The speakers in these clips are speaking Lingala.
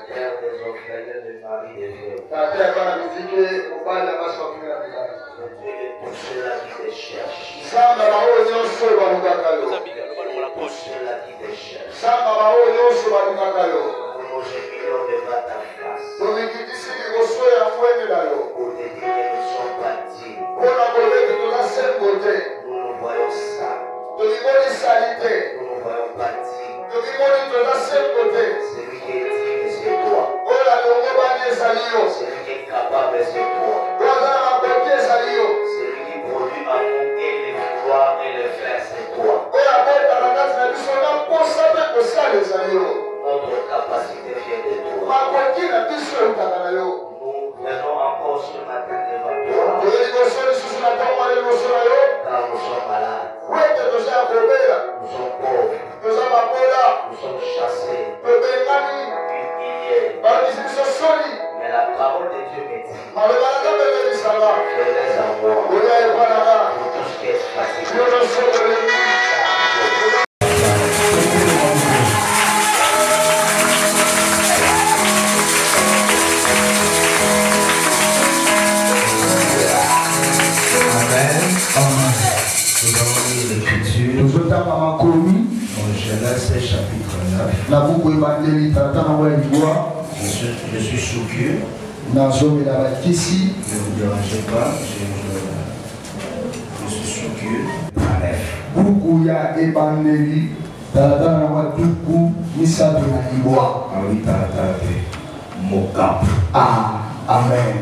père des orphelins, le mari des veuves. Que Dieu Dieu pour ceux-là qui te cherchent. Pour ceux-là qui te cherchent. Pour nos millions de battre ta face. Pour te dire que nous ne sommes pas dignes. Nous nous voyons ça. Nous ne voyons pas dignes. Celui qui est digne, c'est toi. Celui qui est capable, c'est toi. Celui qui produit amour et l'espoir et le fer, c'est toi. Notre capacité vient de toi. Nous venons encore ce matin devant toi. Car nous sommes malades. Nous sommes pauvres. Nous sommes chassés. Humiliés. Mais la parole de Dieu me dit. Venez à moi. Pour tout ce qui est fatigué. En Genèse chapitre 9. Je suis sous Dieu. Ne vous dérangez pas, Je suis sous Dieu. Amen.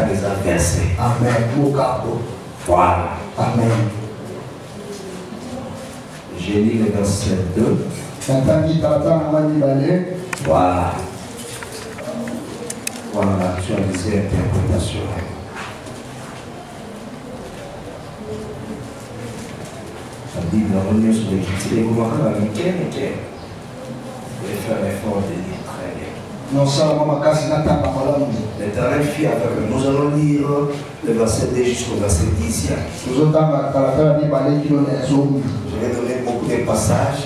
Des adversaires. Amen. Voilà. Amen. J'ai lu le verset 2. Voilà. Voilà, tu as des interprétations. La Bible revient sur les critiques. Et comment faire un faire l'effort de lire très bien. L'Éternel fit avec eux. Nous allons lire le verset 2 jusqu'au verset 10. Je vais donner beaucoup de passages.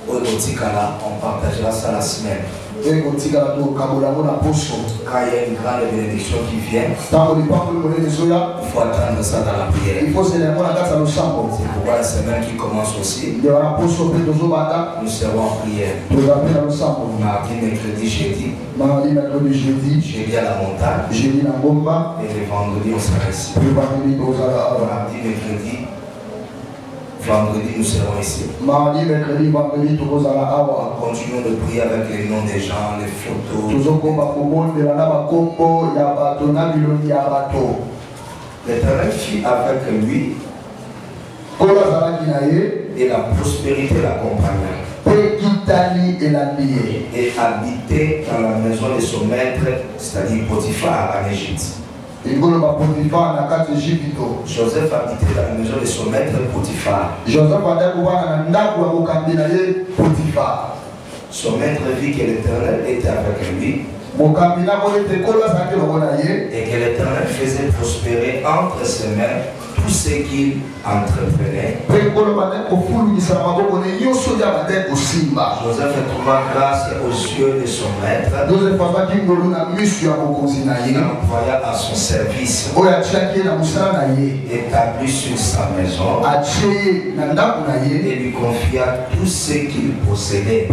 Au Notikala, on partagera ça la semaine. Quand il y a une grande bénédiction qui vient, il faut attendre ça dans la prière. C'est pourquoi la semaine qui commence aussi, nous serons en prière. Mardi, mercredi, jeudi. Jeudi à la montagne. Et le vendredi, on sera ici. Mardi, mercredi. Vendredi, nous serons ici. Continuons de prier avec les noms des gens, les photos. L'Éternel fit avec lui et la prospérité l'accompagna. Et habitait dans la maison de son maître, c'est-à-dire Potiphar en Égypte. Joseph habitait dans la maison de son maître Potiphar. Son maître vit que l'Éternel était avec lui et que l'Éternel faisait prospérer entre ses mains tout ce qu'il entreprenait. Joseph trouva grâce aux yeux de son maître. Il employa à son service, établi sur sa maison, et lui confia tout ce qu'il possédait.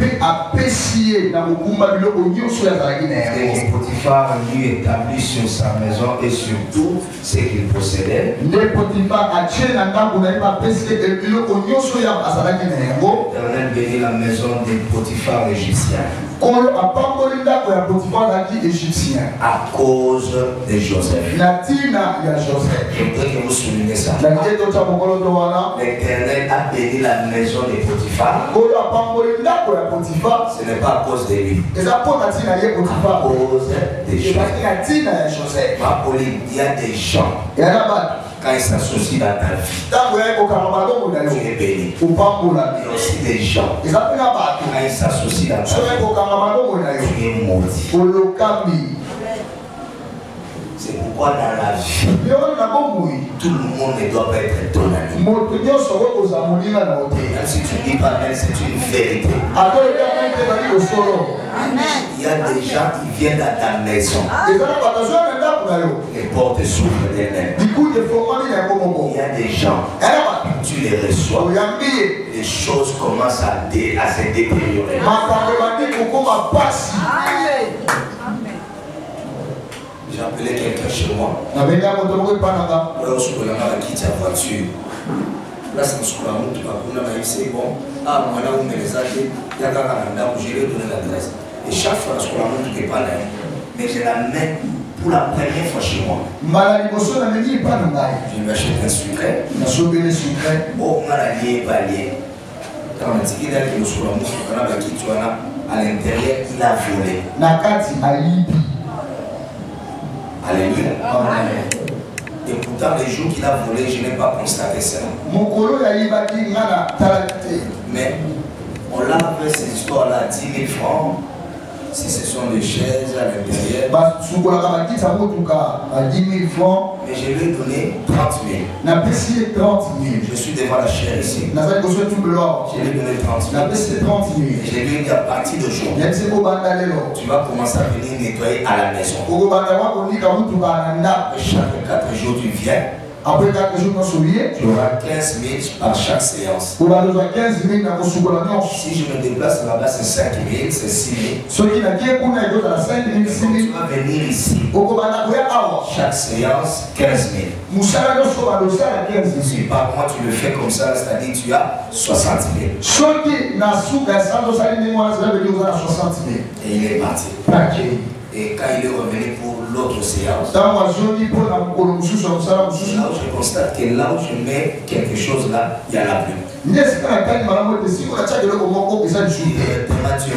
Et Potiphar lui établit sur sa maison et sur tout ce qu'il possédait. L'Éternel bénit la maison de Potiphar l'Égyptien à cause de Joseph. Je voudrais que vous souligniez ça. L'Éternel a béni la maison de Potiphar. Ce n'est pas à cause de lui. À cause de Joseph. Il y a des gens. Quand ils s'associent dans ta vie, tu es béni. Il y a aussi des gens. Quand ils s'associent dans ta vie, tu es maudit. C'est pourquoi dans la vie, tout le monde ne doit pas être ton ami. Même si tu dis pas même, c'est une vérité. Il y a des gens qui viennent à ta maison. Les portes s'ouvrent d'elles-mêmes. Il y a des gens, tu les reçois, les choses commencent à se détériorer. J'ai appelé quelqu'un chez moi. Là, je suis dans la voiture. Là, c'est bon. Ah, moi, là, où me les a dit, il y a un je lui ai donné l'adresse. Et chaque fois, je ne pas là. Mais je la mets pour la première fois chez moi. Je lui achète un sucret. Oh, on a lié, pas lié. Quand on a dit qu'il a dit à l'intérieur, il a volé. Alléluia. Amen. Et pourtant, les jours qu'il a volé, je n'ai pas constaté ça. Mais on l'a fait cette histoire-là, 10 000 francs. Si ce sont des chaises à l'intérieur. Mais je lui ai donné 30 000. Je suis devant la chaire ici. Je lui ai donné 30 000. Et je lui ai dit à partir d'aujourd'hui, tu vas commencer à venir nettoyer à la maison. Chaque 4 jours, tu viens. Après 4 jours, tu auras 15 000 par chaque séance. Si je me déplace là-bas, c'est 5 000, c'est 6 000. Tu vas venir ici. Chaque séance, 15 000. Si par mois tu le fais comme ça, c'est-à-dire tu as 60 000. Et il est parti. Et quand il est revenu pour l'autre séance, là où je constate que là où je mets quelque chose là, il n'y en a plus. Dieu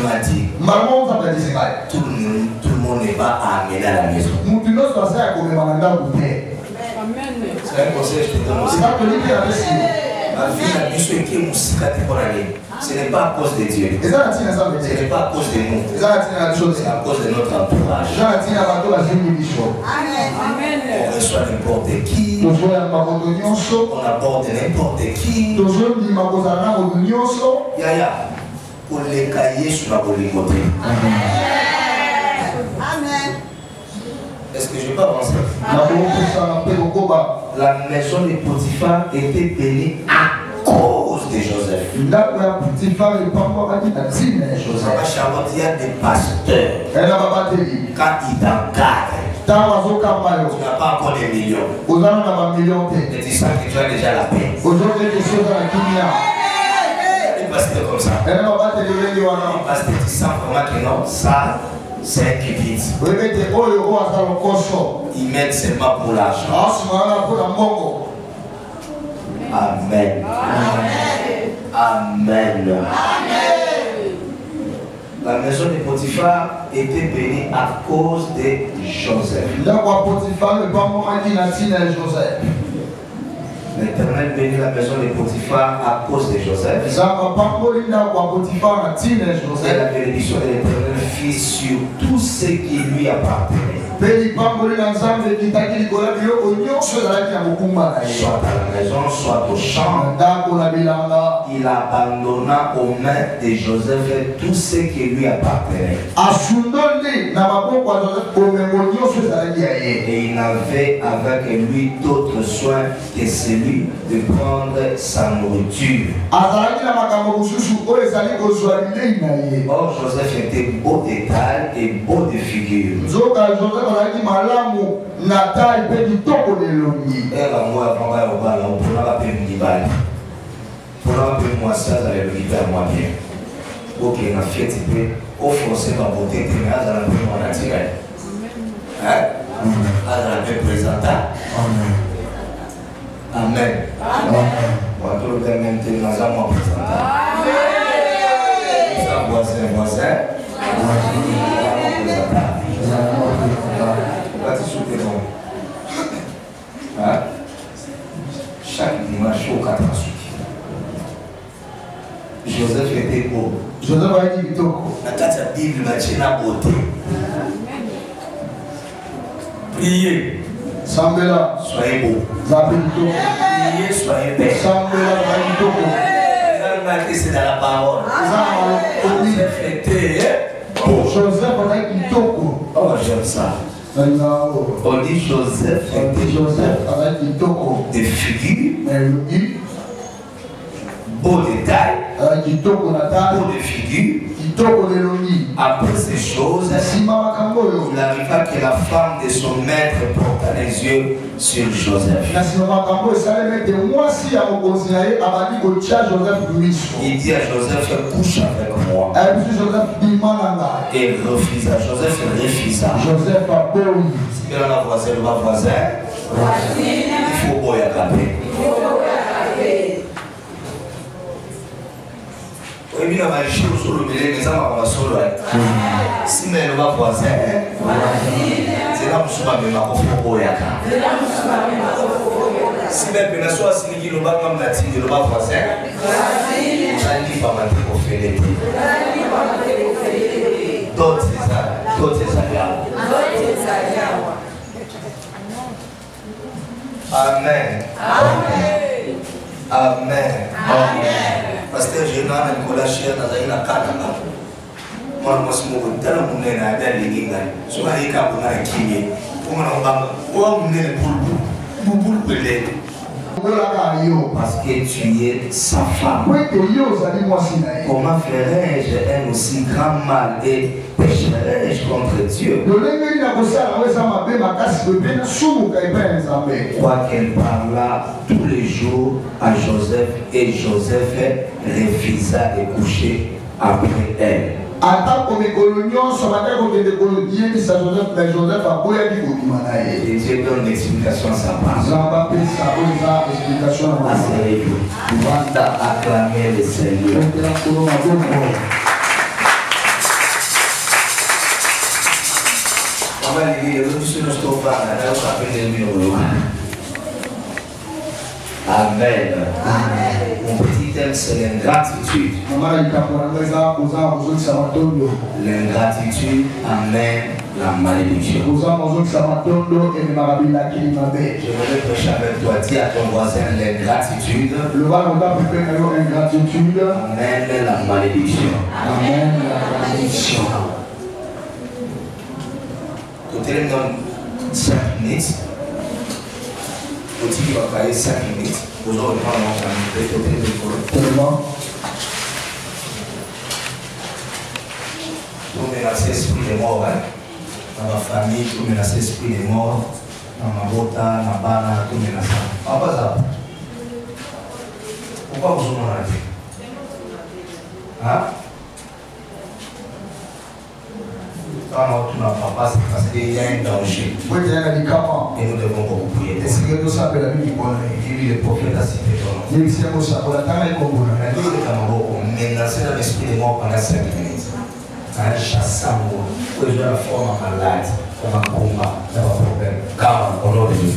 m'a dit, tout le monde n'est pas amené à la maison. C'est un conseil que je te donne aussi. Ma vie n'a plus ce qui est ce n'est pas à cause de Dieu. Ce n'est pas à cause de nous. C'est à cause de notre entourage. On reçoit n'importe qui. On aborde n'importe qui. Yaya, pour les cahiers sur la boligoté. Est-ce que je peux avancer? La maison de Potiphar était bénie à cause de Joseph. Il y a des pasteurs. Quand ils t'encadrent, tu n'as pas encore des millions. Et tu sens que tu as déjà la paix. Les pasteurs comme ça. Les pasteurs, tu sens vraiment que non, ça. C'est un kibitz. Ils mettent seulement pour l'argent. Amen. Amen. La maison de Potiphar était bénie à cause de Joseph. L'Éternel bénit la maison de Potiphar à cause de Joseph. Et la bénédiction de l'Éternel fut sur tout ce qui lui appartenait. Soit à la maison, soit au champ. Il abandonna aux mains de Joseph tout ce qui lui appartenait. Et il n'avait avec lui d'autres soins que celui de prendre sa nourriture. Or Joseph était beau de taille et beau de figure. Ok, on a fait un peu, au français, ma beauté, mais à la paix, on a tiré. Hein? À la paix présentable. Amen. On va tout le temps maintenir dans un mois présentable. Ça, voisin. Hein? Chaque dimanche au 4 ans. Joseph était beau. Joseph a dit Bitoko. La Bible m'a dit la beauté. Priez. Sambela. Soyez beau. Zapito. Priez, soyez bête. Sambela Zapito. C'est dans la parole. Joseph était beau. Joseph a Kitoko. Oh, j'aime ça. On dit Joseph avec Kitoko. Des figures. Beau détail. Beau de figures. Après ces choses, il arriva que la femme de son maître porta les yeux sur Joseph. Il dit à Joseph, couche avec moi. Et refusa. Joseph refusa. Si bien on a voisin, le voisin, il faut boire à capé. Oui, on va chercher au sol, mais les gens vont solo. Si mais le voisin, c'est là où je suis même à Ofoboyaka. Si mais le soit si le bas comme la tine, le bas voisin, on dit pas mal pour faire les prix. D'autres c'est agréable. Amen. Amen. Pasteur Général Nicolas Cher Nazaïna Kananga. Moi, je suis tellement monnaie à la ligue. Je suis allé à la Kini. On a monnaie pour parce que tu es sa femme. Comment ferais-je un aussi grand mal et pécherais-je contre Dieu? Quoiqu'elle parla tous les jours à Joseph et Joseph refusa de coucher après elle. Et Dieu donne l'explication à sa part. Asseyez-vous. Nous allons acclamer le Seigneur. On va lire Amen. Mon petit thème, c'est l'ingratitude. L'ingratitude amène la malédiction. Je voudrais prêcher avec toi. Dis à ton voisin, l'ingratitude amène la malédiction. Amen la malédiction. Côté nous donne 5 minutes. Côté va travailler 5 minutes. Vous aurez pas l'ensemble. Côté de tout menacer l'esprit de mort. Dans ma famille, tout menacer l'esprit de mort. Dans ma bota, dans ma bana, tout menacer. Pourquoi ça? Pourquoi vous en avez? Hein? Quand on n'a pas, c'est parce qu'il y a un danger. Et nous devons beaucoup prier. Et le prophète a cité ton nom. Menacer dans l'esprit de mort pendant 5 minutes. Un chassant, que je la forme malade, dans un combat, dans un problème. Car au nom de Dieu.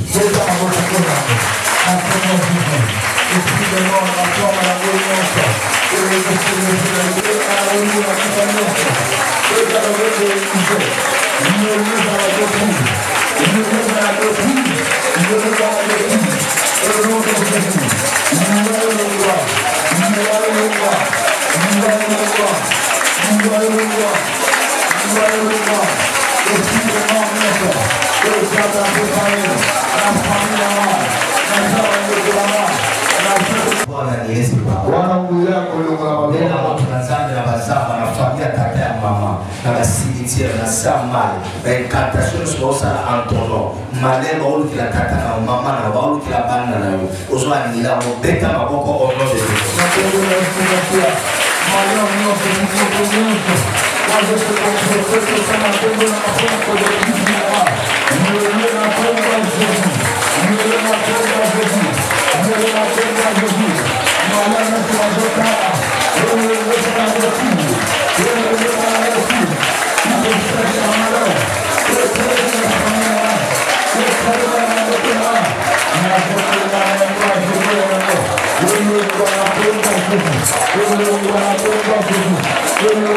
Amen.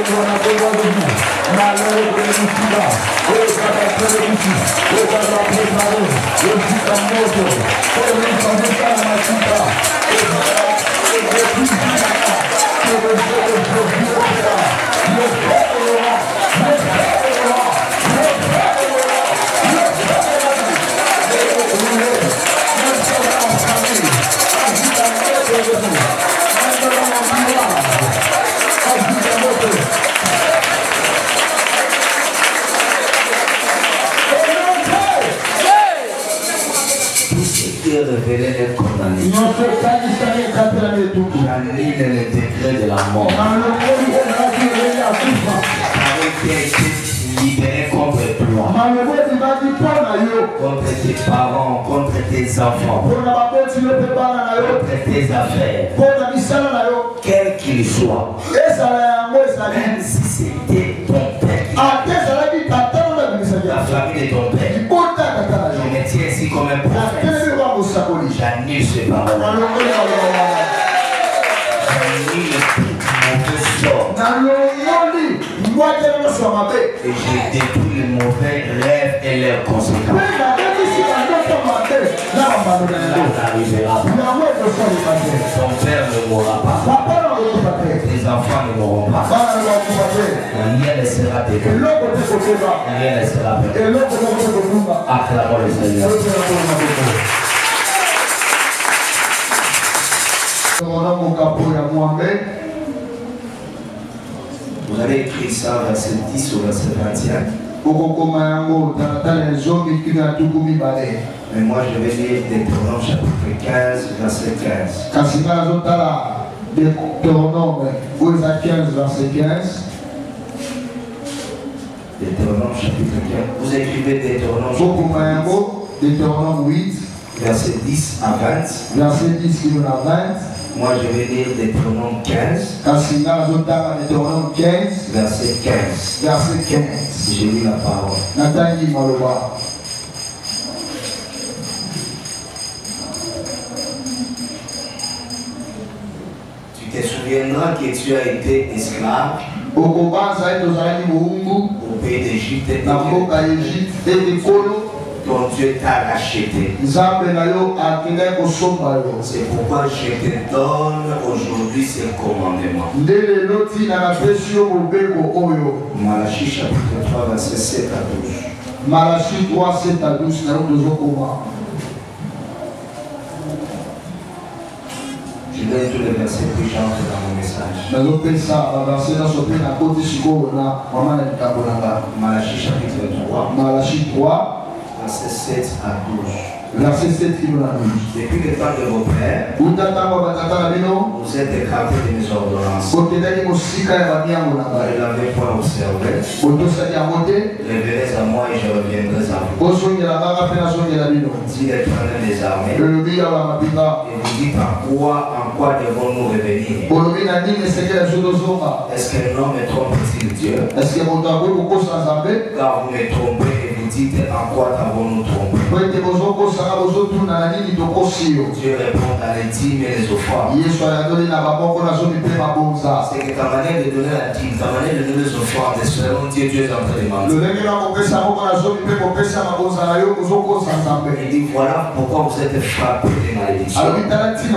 Révéler les condamnés. J'annule le décret de la mort. Qui a été libéré contre toi, contre tes parents, contre tes enfants, contre tes affaires, quel qu'il soit, même si c'était ton père, la famille de ton père, je me tiens ici comme un prophète. J'annule ces paroles. J'annule tout mauvais sort. Et je détruis les mauvais rêves et leurs conséquences. Là, n'arrivera pas. Ton père ne mourra pas. Tes enfants ne mourront pas. Rien ne sera détruit. Rien ne sera perdu. Acclamons le Seigneur. Vous avez écrit ça verset 10 au verset 21. Mais moi je vais lire Deutéronome chapitre 15 verset 15. Deutéronome chapitre 15. Vous écrivez Deutéronome 8 verset 10 à 20. Verset 10 à 20. Moi je vais lire Deutéronome 15. Verset 15. Verset 15. J'ai lu la parole. Tu te souviendras que tu as été esclave au pays d'Égypte et ton Dieu t'a racheté. C'est pourquoi je te donne aujourd'hui ces commandements. Malachie chapitre 3 verset 7 à 12. Malachie 3, 7 à 12. Je donne tous les versets que j'entre dans mon message. Malachie chapitre 3. Malachie 3. Verset 7 à 12. Verset 7 qui nous l'a dit. Depuis le temps de vos pères, vous êtes écartés de mes ordonnances. Vous ne l'avez point observé. Révélez à moi et je reviendrai à vous. Dit l'Éternel des armées. Et vous dites en quoi devons-nous revenir? Est-ce qu'un homme trompe-t-il Dieu? Car vous me trompez et vous dites en quoi avons-nous trompé? Dieu répond dans les dîmes et les offrandes. C'est que ta manière de donner la dîme, ta manière de donner les offrandes, selon Dieu, Dieu est en train de mentir. Il dit voilà pourquoi vous êtes frappés de malédiction.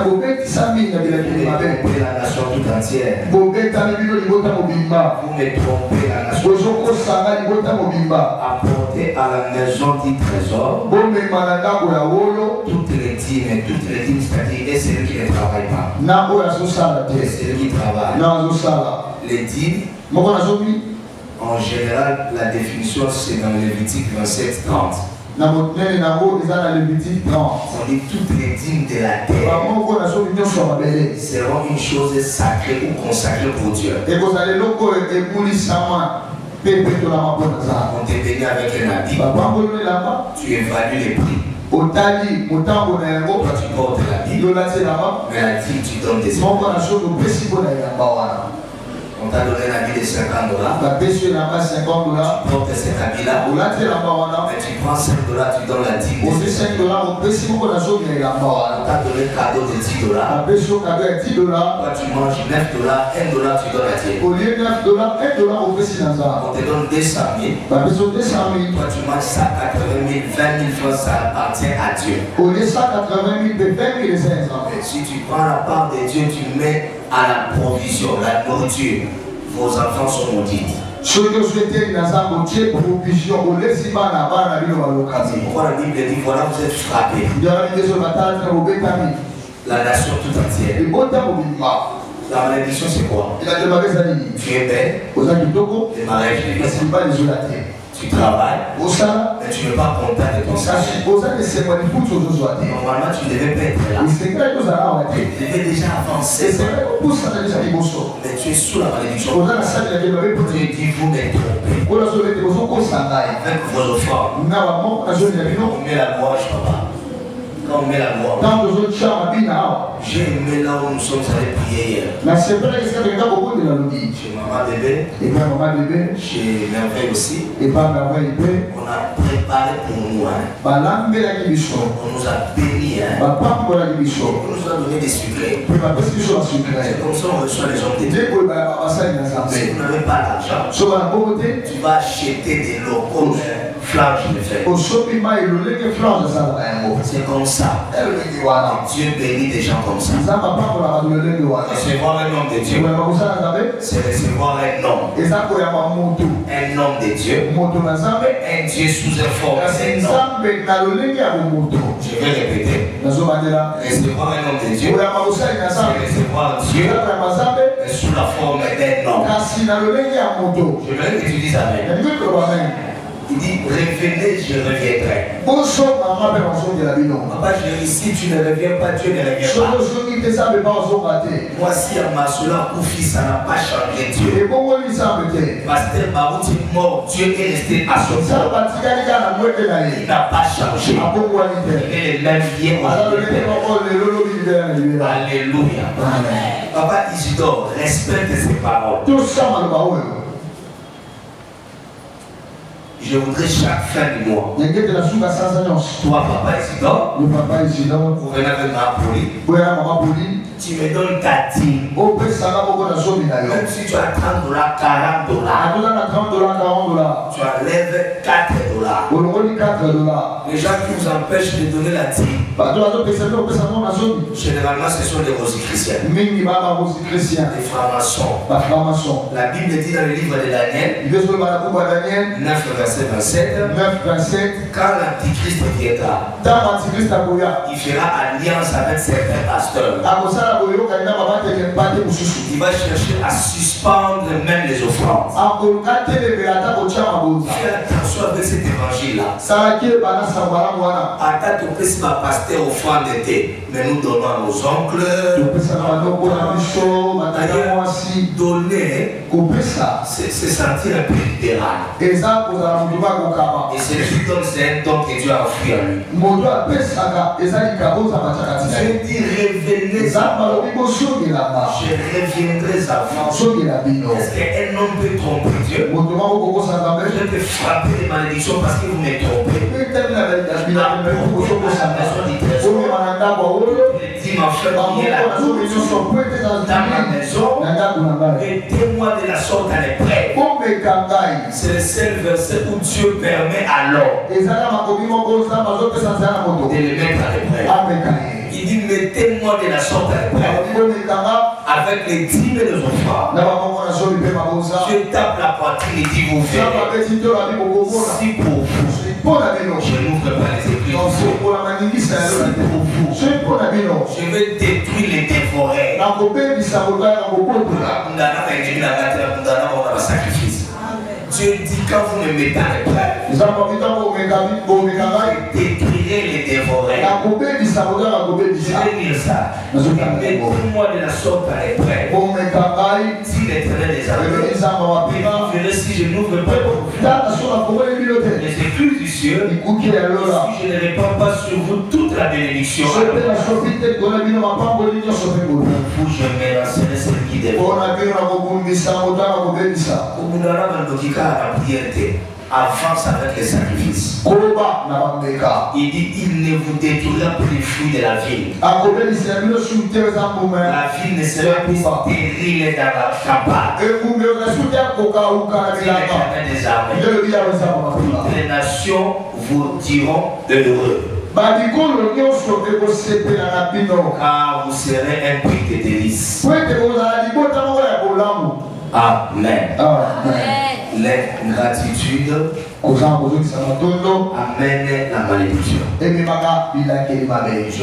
Vous trompez la nation tout entière. Vous me trompez la nation. Apportez à la maison du trésor toutes les dîmes, c'est-à-dire et celui qui ne travaille pas. Et celui qui travaille. Les dîmes, en général, la définition c'est dans Lévitique 27-30. On dit toutes les dîmes de la terre seront une chose sacrée ou consacrée pour Dieu. On te bénit avec un habit, tu évalues les prix. Toi tu portes l'habit, mais la dîme tu donnes des efforts. On On t'a donné un habit de 50 $. La pêche n'a pas 50 $. Tu portes cet habit-là. Ou là, tu la bawana. Mais tu prends 5 $, tu donnes la 10 $. On dit 5 $, on peut si beaucoup d'argent, mais la bawana. On t'a donné un cadeau de 10 $. La pêche au cadeau est 10 $. Toi, tu manges 9 $, 1 $, tu donnes à Dieu. Au lieu de 9 $, 1 $, on peut si dans ça. On te donne 200 000. La pêche au 200 000. Toi, tu manges 180 000, 20 000 francs, ça appartient à Dieu. Au lieu de 180 000, de 20 000 et 500 000. Si tu prends la part de Dieu, tu mets à la provision, la nourriture. Vos enfants sont maudits. Ce que je souhaitais dans sa moitié, provision, au lieu de pas la barre, la vie va l'occasion. Pourquoi la Bible dit voilà, vous êtes frappés. La nation tout entière. La malédiction, c'est quoi? Tu es belle. Les mariages de tu travailles, mais tu n'es pas content de ton salaire. Normalement, tu ne devais pas être là. Tu devais déjà avancer. Mais tu es sous la malédiction. Tu es dit, vous m'êtes trompé. Avec vos offrandes, on met la gouache, papa. Quand on met la gouache. J'ai aimé là où nous sommes allés prier hier. Chez maman bébé. Chez Merveille aussi. On a préparé pour nous. On nous a bénis. On nous a donné des sucrés. C'est comme ça on reçoit les gens de Dieu. Si vous n'avez pas d'argent, tu vas acheter des locaux flanches de fer. C'est comme ça. Dieu bénit des gens comme ça. Recevoir un homme de Dieu, c'est recevoir un homme. Un homme de Dieu. Un Dieu sous un forme. Je vais répéter. Recevoir un homme de Dieu, c'est recevoir Dieu sous la forme d'un homme. Je veux que tu dises amen. Il dit, revenez, je reviendrai. Papa, je ici, tu ne reviens pas, Dieu ne revient pas. Voici à ma soeur ou fils, ça n'a pas changé Dieu. Pasteur Barou, tu es mort, Dieu est resté à son temps. Il n'a pas changé. Il est le même bien. Alléluia. Papa Isidore, respecte ses paroles. Je voudrais chaque fin du mois. Toi, papa Isidore, vous venez avec ma poli. Tu me donnes ta dîme. Même si tu as $30, $40, tu enlèves $4. Les gens qui vous empêchent de donner la dîme, généralement ce sont les rosicruciens, les francs-maçons. La Bible dit dans le livre de Daniel 9 verset 27, quand l'Antichrist viendra, il fera alliance avec certains pasteurs. Il va chercher à suspendre même les offrandes. Fais attention avec cet évangile-là. Attends, tu peux pas pasteur offrande d'été, mais nous donnons à nos oncles. Donner, c'est sentir un peu libéral. Et celui qui donne, c'est un don que Dieu a offert à lui. Je dis revenez à moi. Je reviendrai à vous. Est-ce qu'un homme peut tromper Dieu? Je peux frapper des malédictions parce que vous me trompez. Dans ma maison, mettez-moi de la sorte à l'épreuve. C'est le seul verset où Dieu permet alors de le mettre à l'épreuve. Il dit mettez-moi de la sorte à l'épreuve avec les dîmes et les offrandes. Je tape la poitrine et dit vous verrez. Si pour vous, je n'ouvre pas les églises. Si pour vous, je vais détruire les dévorés. Dieu dit quand vous me mettez à l'épreuve, je détruirai les dévorés. Je vais lire ça. Mettez-moi de la sorte à l'épreuve. Si l'Éternel des armées, vous verrez si je n'ouvre pas pour vous les écluses du ciel, si je ne répands pas sur vous toute toute la bénédiction. Vous, je menacerai celle qui dévore. Avance avec les sacrifices. Il dit il ne vous détruira plus les fruits de la ville. La ville ne sera plus stérile dans la campagne. Toutes les nations vous diront heureux. Car vous serez un prix de délices. Amen. L'ingratitude amène la malédiction. Je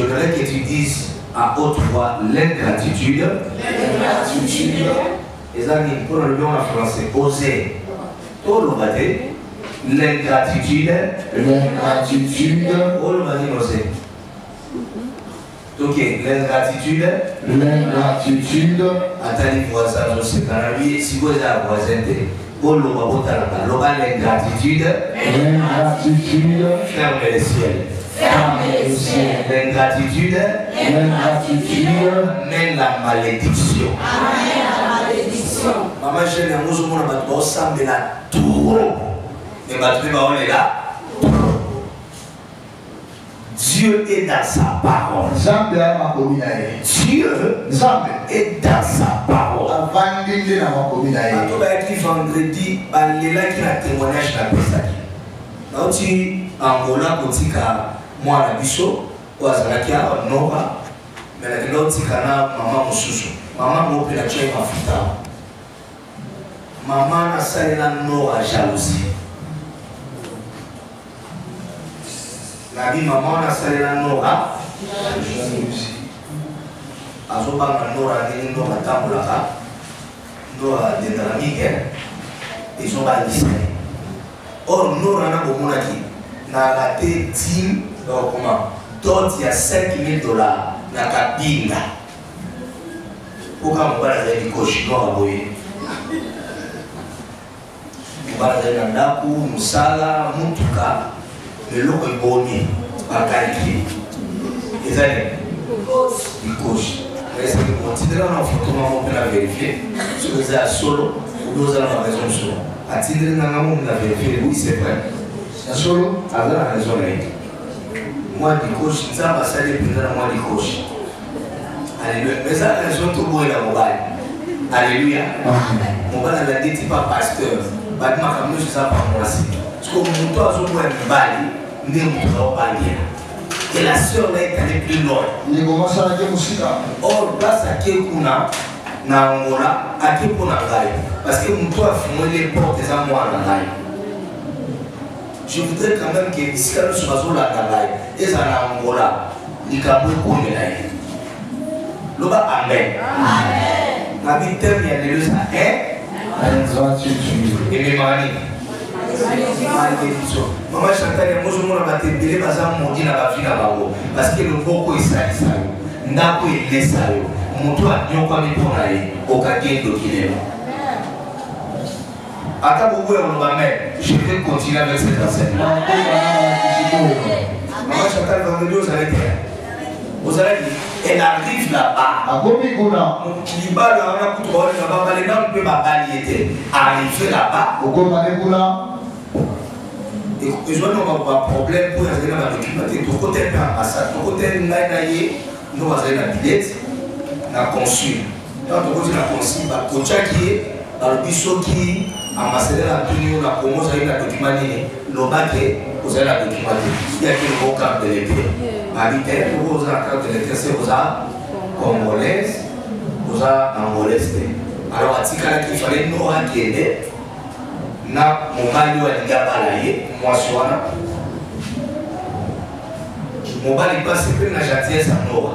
voudrais que tu dises à haute voix l'ingratitude. Les amis, pour le dire en français, oser. L'ingratitude. Ok, l'ingratitude. Attends, les voisins, je sais pas. Si vous êtes un voisin, l'ingratitude. Ferme les ciels. L'ingratitude. Mène la malédiction. Maman, j'ai un mot, je me la tour. Mais ma on est là. Dieu est dans sa parole. Dieu est dans sa parole. Vendredi, il y a un témoignage dans le Pessaki. Quand tu Angola, tu moi la biso, ou Azalakia, Nova, mais la gueule, tu maman Moussousou. Maman m'a opéré la chaîne en fita. Maman a salé la Nora jalousie. La vie maman a salé la Nora. Azoba Nora ni Nora Tamulaka. Nora de Dramike. Ils ont pas dit. Or Nora n'a pas monaki. N'a raté 10 comment. D'autres il y a $5,000 na kabinga. Pourquoi on va aller du coach Nora boye? On va aller dans Naku, Musala, Mutuka. Le loco est boni, pas qualifié. Les années, il coche. Mais est-ce que vous continuez dans la photo, on peut la vérifier. Si vous êtes à solo, vous avez la raison solo. À titre de la on la vérifier, oui, c'est vrai. À solo, vous avez la raison. Moi, du coach, ça va passer plus dans moi, du coach. Alléluia. Mais ça, la raison, tout le monde est là, mobile. Alléluia. Mobile, elle a dit, tu pas pasteur. Bah, ma famille, je ne sais pas moi aussi. Parce que mon toit, je vois un bali. Et la sœur là est allée plus loin. Or, place à Kekuna, na Angola, à Kekuna Gaï. Parce que mon toit a fumé les portes des amours à Gaï. Je voudrais quand même que si nous sommes là à Gaï, et ça en Angola, il y a beaucoup de Gaï. Loba, amen. La vie terme, il y a des leçons. Et mes maris. Maman Chantal, moi je m'en vais te dire parce que le boko est sali. Ndako est sali. Mon toit n'y a pas mis pour aller au cahier de Guinée. Attends, vous on va mettre. Je vais continuer avec cet enseignement. Maman Chantal, vendredi, vous allez dire, elle arrive là-bas. Arrive là-bas. Et je n'ai pas de problème pour les documenter. Tout côté de l'ambassade, tout côté de l'Aïnaïe, nous avons la billette, la consul. Dans le côté de la consul, la coach qui est dans le biseau qui ambassadeur Antonio, la commence à la documenter, l'obaké, vous avez la documenter. Il y a que le beau camp de l'été. Habiter, vous avez la carte de l'été, c'est vous avez congolaise, vous avez angolaise. Alors, à Tikala, il fallait nous aider. Na mobali wa ligabalaye mwaswana mobali passe pe na gentillesse à Nora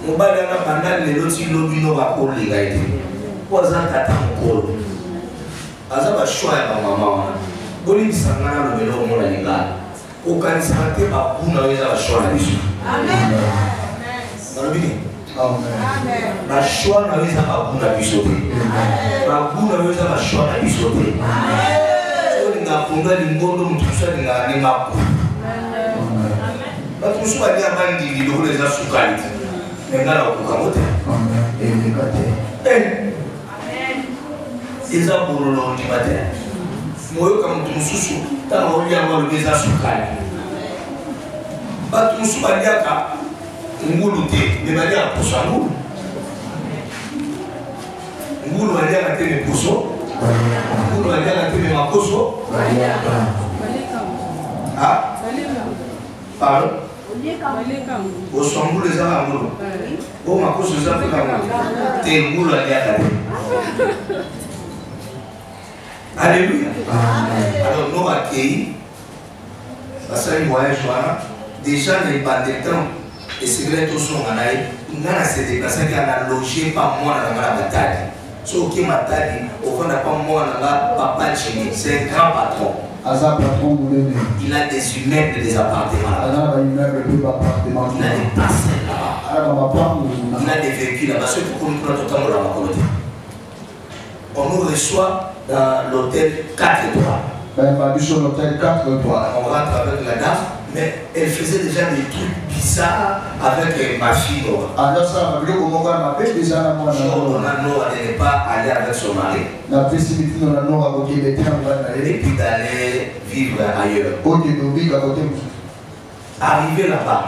mobali ana pendant les loti lobi Nora ko lingaite poza tata mukolo azaba choix ya mama wana boli bisangana lo belo mona lingala okanisa te ba kuna weza ba choix na biso amen amen la choix n'a pas beaucoup d'habitude. La boue n'a pas choix d'habitude. Si on a fondé l'imbondo, nous tous sommes dans les maps. La bato mosusu balia bandindi lokola eza sukali me nga na okokango te eza bololo ondima te moyoka moto mosusu ntango oliango alobi eza sukali bato mosusu baliaka ngulu te me baliaka poso ya ngulu ngulu baliaka te me poso ngulu baliaka te me makoso pardon poso ngulu eza ka ngulu o makoso eza mpe ka ngulu te ngulu aliaka te. Alléluia. Alors nous accueillons parce que voyage déjà les bandes de temps et secret tout son anaï on a se déplacer qui a logé pas moi dans la bataille so qui m'a dit au fond n'a pas moi dans la papa Chini c'est un grand patron. Il a des immeubles, des appartements. Il a des parcelles là-bas. Il a des véhicules là-bas. C'est pour nous prendre autant de la communauté. On nous reçoit dans l'hôtel 4 étoiles. On rentre avec la dame, mais elle faisait déjà des trucs bizarres avec ma fille. On a elle n'est pas allée avec son mari. Et puis d'aller vivre ailleurs. Arrivé là-bas,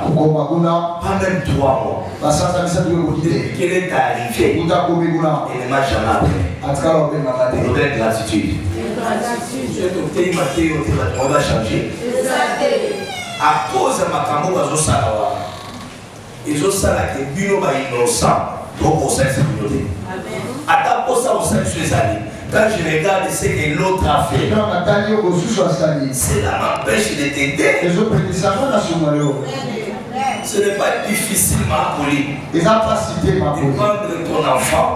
pas même 3 mois. Depuis qu'elle est arrivée, elle ne m'a jamais appelé. Notre gratitude. On va changer. À cause de ma caméra, ils ont ça que Bino va innocent. Donc, on sait cette communauté. À ta pose, on sait que je suis allé. Quand je regarde ce que l'autre a fait, cela m'empêche de t'aider. Ce n'est pas difficilement poli de prendre ton enfant,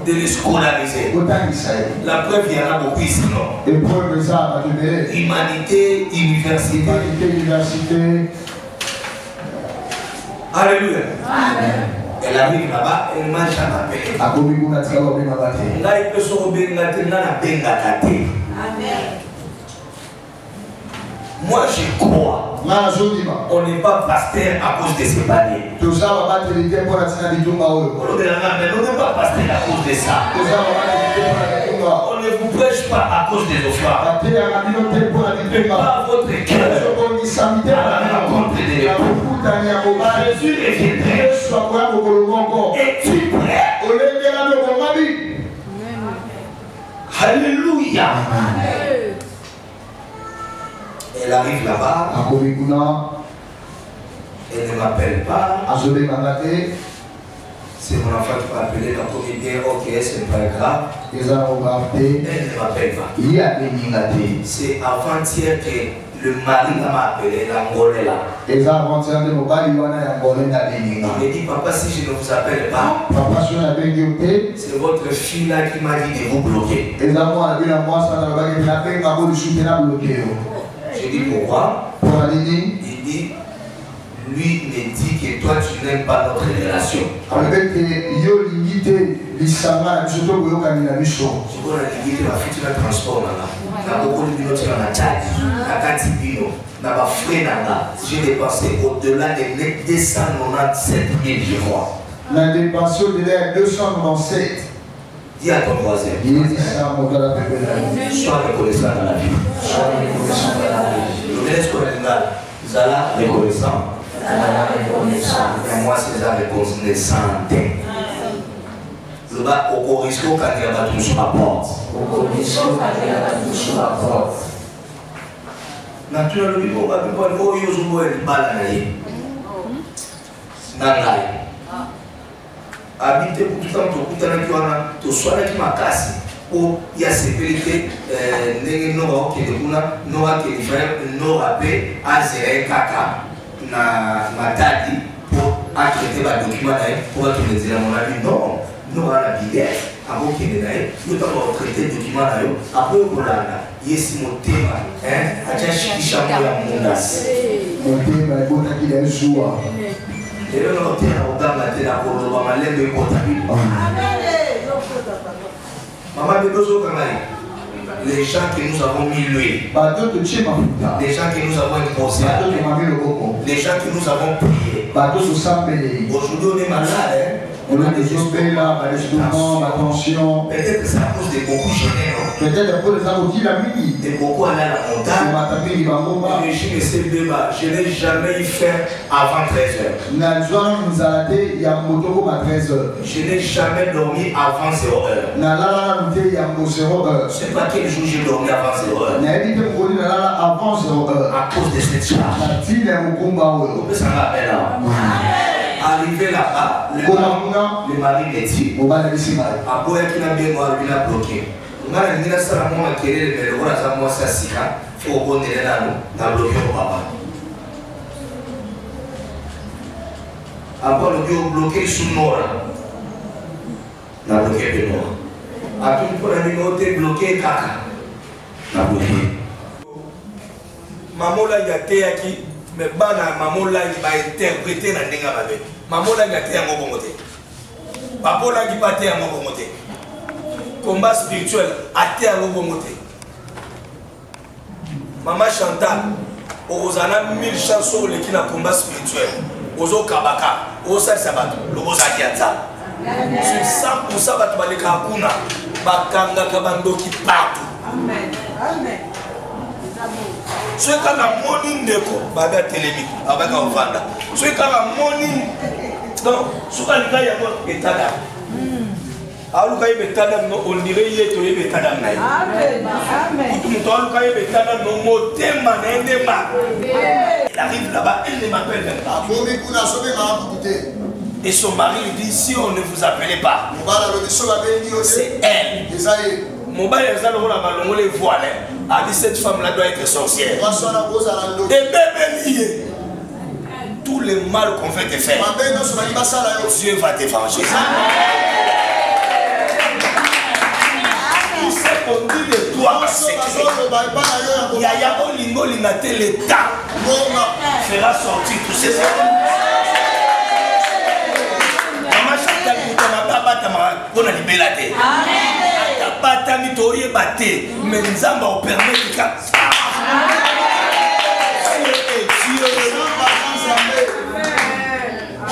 de le scolariser. La preuve, il y en a beaucoup ici, non? Humanité, université. Alléluia. Amen. Elle arrive là-bas, elle ne m'a jamais appelé. Moi je crois. On n'est pas pasteur à cause de ces paniers. On n'est pas pasteur à cause de ça. On ne vous prêche pas à cause des offrandes. Mais pas votre cœur. À la rencontre de l'époux. Jésus reviendrait. Es-tu prêt? Alléluia. Elle arrive là-bas. Elle ne m'appelle pas. C'est mon enfant qui m'a appelé dans le comédien. Ok, c'est pas grave. Elle ne m'appelle pas. C'est avant-hier que le mari m'a appelé, l'Angolais là. Il me dit, papa, si je ne vous appelle pas, c'est votre fille là qui m'a dit de vous bloquer. Je dis pourquoi? Il dit, lui me dit que toi tu n'aimes pas notre relation. Je vois la limite la future transport là. J'ai dépensé au-delà de 297 000, je crois. La dépense de l'air 297. Dis à ton voisin. Sois reconnaissant dans la vie. Sois reconnaissant dans la vie. Je te laisse Zala reconnaissant. Et moi, c'est ça reconnaissante. Le bas au Corisco, quand il y a battu sur la porte. Naturellement, on va plus voir le Yosubo et le Balanaï. Nangaï. Habiter pour tout le temps, tout soit qui m'a cassé. Pour y a sécurité, n'aura qui n'aura pas à zérer caca. Na matadi pour accréditer les documents pour que les éléments non, nous on a la bière avant qu'il ait nous devons traiter les documents après on a yes mon thème hein à chercher chameau ya mundas mon thème est bon qu'il est joie et le nom thème on donne la tête à pour le malin de comptabilité maman de besoin quand même Les gens que nous avons mis l'huile. Les gens que nous avons imposés. Les gens que nous avons priés. Aujourd'hui on est malade. On a des attention. Peut-être que c'est à cause de beaucoup jeûner. Peut-être que de beaucoup aller à la montagne. Le régime essaie de bas. Je n'ai jamais eu faim avant 13h. Je n'ai jamais dormi avant 0h. Je ne sais pas quel jour j'ai dormi avant 0h. À cause de cette charge. Ça m'appelle là. Arrivé là-bas, le mari me dit Aboya qui n'a bien bloqué. Mara nina sala mwa kelele mbele ora za mwa sasika fo bonde nalo na bloqué au papa. Après le bloqué sous nord. Na bloqué de nord. A tout pour la numéroté bloqué kaka. Na bloqué. Mamola yate aki me bana mamola ba interpréter na ndenga babe. Mamola yate ya ngobomote. Papola ki pate ya ngobomote. Combat spirituel à terre au monté. Maman Chantal, Ozana 1000 chansons qui n'a combat spirituel. Ozo Kabaka, Osa Sabat, Lobosa Kiata. Sur 100% Batbaleka Kuna, Bakanga Kabando qui partout. Amen. Amen. Ce qu'on a morning déco, Baba Télémique, avec un vanda. Ce qu'on a morning, non, ce qu'on a dit à état d'âme. Aluka yebetana no ondire yeto yebetana na. Amen. Amen. Tout aluka yebetana no motema na endema. Il arrive là-bas, elle ne m'appelle même pas. Et son mari lui dit si on ne vous appelait pas, c'est elle. Mon mari est là on les voile. A dit cette femme-là doit être sorcière. Et bébé lié. Tout le mal qu'on veut te faire, Dieu va te venger. On dit de toi, Yaya Olingo Linate l'État fera sortir tous ces hommes. Maman Chantal Moutama Baba on a libéré. Bata mitoye bate, mais Nzamba au permet de faire.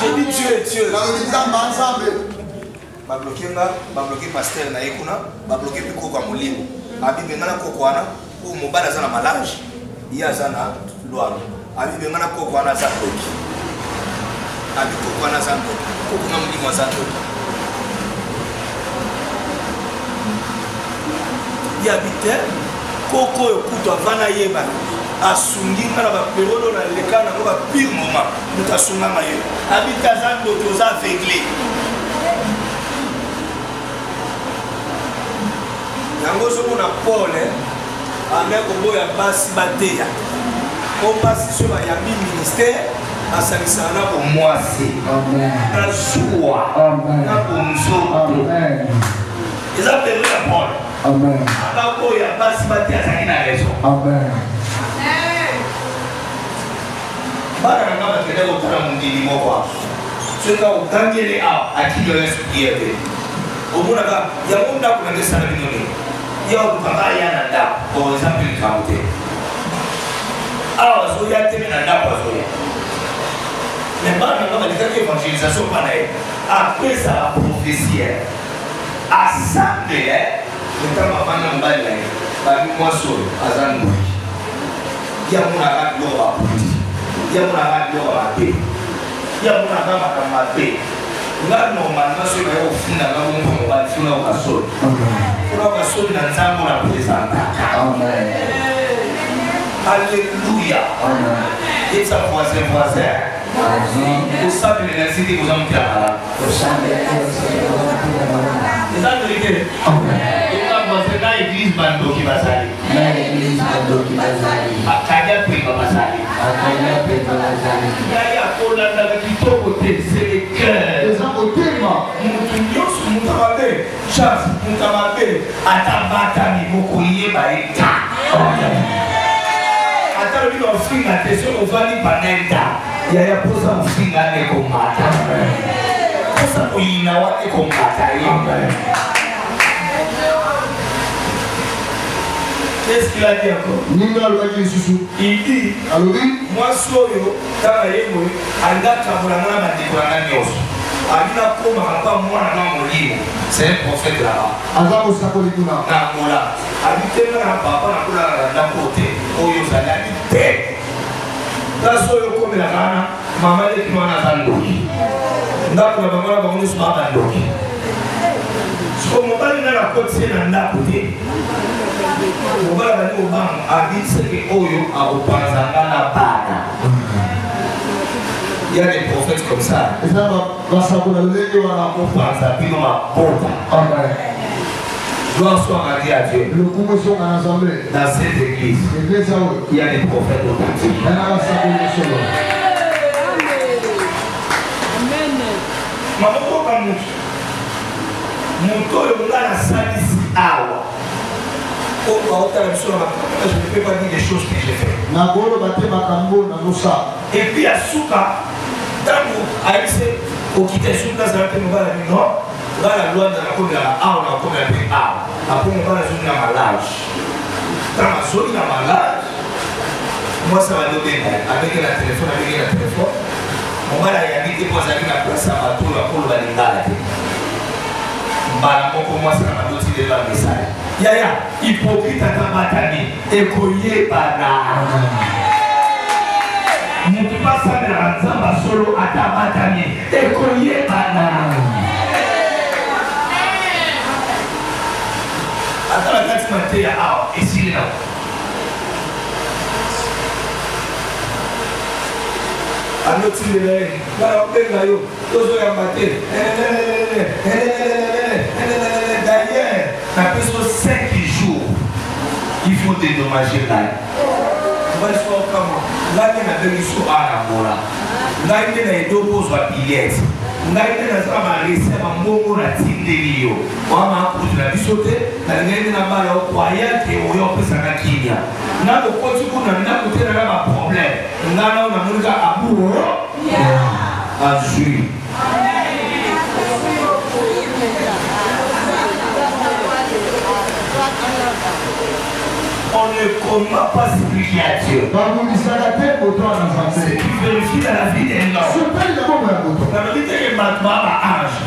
J'ai dit Dieu est Dieu. Ba bloqué pasteur na yekuna ba bloqué piko kwa molimo abi bengana kokwana ko mobala za na malage ya za na lwalo abi bengana kokwana za koki abi kokwana za koki kokuna molimo za koki ya bite koko okuto avana yeba asungi ngana ba perolo na lekana ko ba pire moment mutasunga mayo abi kazando toza aveuglé. Yango somo na Paul avec kombo ya basi bateya ko basi so ba ya ministère asalisa na ko mwasi na joie na bonzo amen eza pele ya Paul amen aba ko ya basi bateya zaki na raison amen bara na ba kele ko tara mundini moko so ka utangele a akilo yesu kiete omuna ka ya munda kuna ndesa na binoni yau kaka yana da for example kaute awa so ya teme na da kwa so ya mais bana kama dikake evangelisation pana après ça prophétie assemblée le temps bana mbala ba moi so azango ya muna ka globa ya muna ka globa pe ya muna ka makama pe nga normalement so ya ofunda nga mo ba funa o kasoro Amen. Alléluia. Et ça voisin. Vous savez les cités vous ont bien malade. C'est ça le vérité. Et là voisin là église bando qui va salir. Akadia pri va salir. Yaya kola na kito côté c'est le cœur. Les gens au tema. Mutamabe, chance, mutamabe, atabata mi mokoye baeta. Ata lui offrir attention au vali panenda. Yaya posa mfinga ne komata. Posa oina wa ne komata. Qu'est-ce qu'il a dit encore? Il dit, moi, Soyo, Tamaïmo, Alda Kabolana, Madikoana Nyos. Alina Koma, pas moi, Namoli. C'est un prophète là-bas. Alda Sakolina. Namola. Habitez là, papa, la côté. Oyo, ça l'a dit. Là, Soyo, comme la Rana, maman, est qui m'a zandoki. Ndako, la maman, va venir sur ma zandoki. Comme on va dans la côte, c'est dans la côté. On va aller au banc, à dire que Oyo a repassé la barre. Il y a des prophètes comme ça. Et ça va s'appeler on pense à puis on va porter. Gloire soit rendue à Dieu. Dans cette église, il y a des prophètes authentiques. Amen. Mon la salisse awa. Je ne peux pas dire des choses que j'ai fait. Et puis à Souka, dans Aïsé, au quitter Souka, ça va être une balle non. Là, la loi de la commune à la on a comme un peu A. Après, on va la zone à malage. Dans la zone à malage, moi ça va donner avec la téléphone. On va la y pour aller à la place à tout la pour le balingala. On commence à noter le message. Yaya, hypocrite à ta batanie, écoyé par là. Ne peux pas savoir un solo à ta batanie, écoyé par là. Attends la carte maté à ici là. À notre île, là, on peut là, tous les amateurs. D'ailleurs, la personne 5 jours, il faut dédommager là. On va se faire comment? Là, il y a des choses à la mort. Là, il y a des choses à billets. Là, il y a des choses à laisser à mon la team de Lio. Moi, je vais sauter. Là, il y a des choses à croire que vous avez fait ça qui vient. Là, le côté où on a côté là, un problème. Là, on a un gars à bout. À juillet. On ne combat pas supplier à Dieu. C'est qui vérifie dans la vie d'un homme. Dans la vie d'un homme,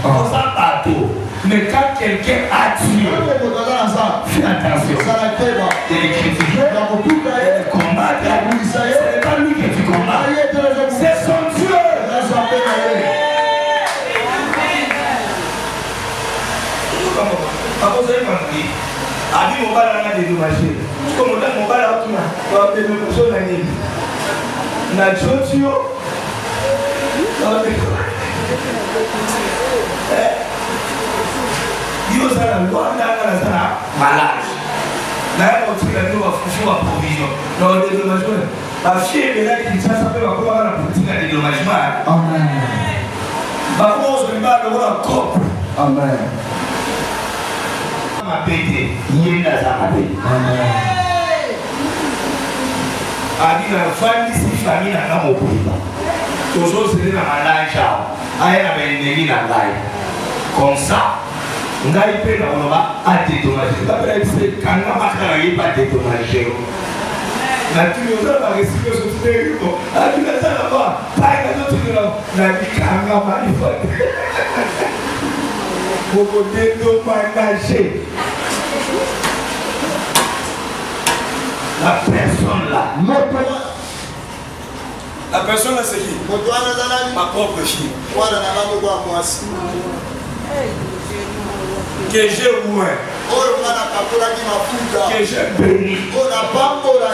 on s'en bateau. Mais quand quelqu'un a tué, fais attention. Il est critiqué. Il combat. Ce n'est pas lui que tu combats. C'est son Dieu. Vous avez compris. Abi mobala na dédommagé. Comme on a mobala tout là, on a des choses à dire. Na jotio. Yo ça la loi na ça malade. Na on tire la loi fufu à provision. Non dédommagement. La fille est là qui ça peut pas comment la politique de dédommagement. Amen. Ba cause de ba le voilà cop. Amen. Pété, il est dans sa pété. Adi na famille si famille na kamo kuiba. Toujours c'est dans la life chao. Aya na benengi na life. Comme ça, ngai pe na onoba a dédommager. Pas peut-être c'est quand on va travailler pas dédommager. Na tu nous as pas reçu ce truc. Adi na ça là-bas, pas na tout là. Na di kanga mali fa. Beaucoup dédommager. La personne là. La personne là c'est qui? Ma propre fille. Que j'ai oué. Que j'ai béni.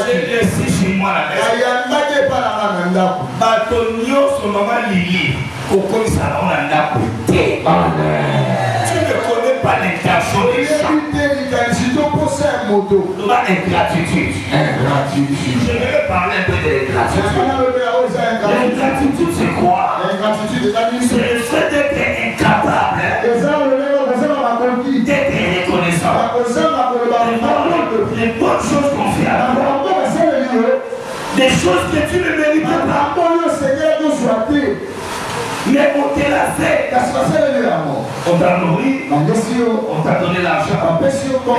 J'ai laissé chez moi la maison. Batonio son maman Lili. Pourquoi ça on a la côté? Tu ne connais pas l'intention des gens. Ingratitude. Je vais parler un peu de l'ingratitude. L'ingratitude c'est quoi? C'est le fait d'être incapable d'être reconnaissant. Les bonnes choses qu'on fait à toi, des choses que tu ne mérites pas. Mais on te l'a fait. On t'a nourri, on t'a donné l'argent, un téléphone,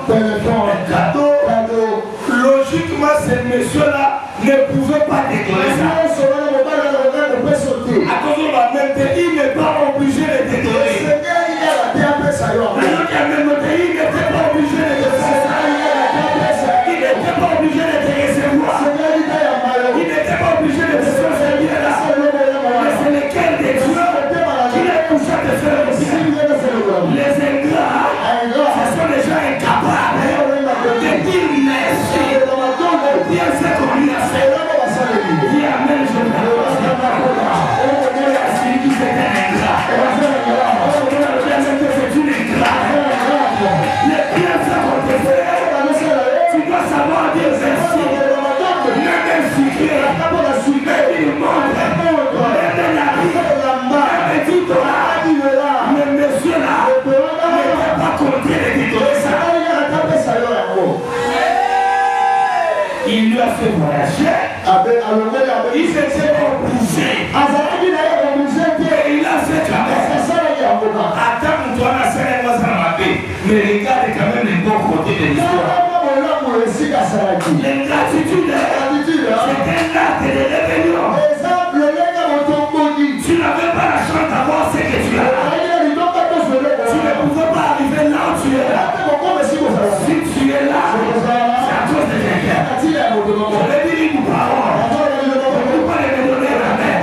un cadeau. monsieur-là ne pouvait pas décorer ça. À cause de la même tête, il n'est pas obligé de décorer. Il n'était pas obligé de décorer ça. Il n'était pas obligé de te recevoir. Il n'était pas obligé de te faire là. Mais c'est lequel des dieux qu'il est touché de faire le bien. Les ingrats, ce sont des gens incapables de dire merci. Bien fait qu'on lui a fait. Dis amen, je me celui qui fait un ingrat. C'est une ingrat. Les bienfaits qu'on te fait, tu dois savoir dire merci. Même insucré, même il montre, même la vie, même tout là. Mais monsieur là, ne peut pas compter les détourner ça. Il lui a fait voyager. Il s'était obligé. Et il a fait quand même. Attends, toi, la scène est pas mais regarde quand même les bons côtés de l'histoire. L'ingratitude, c'est un acte de rébellion. Tu n'avais pas la chance d'avoir ce que tu as. Tu ne pouvais pas arriver là où tu es là. Si tu es là, c'est à cause de quelqu'un. Je l'ai dit une parole. On ne peut pas les donner la main.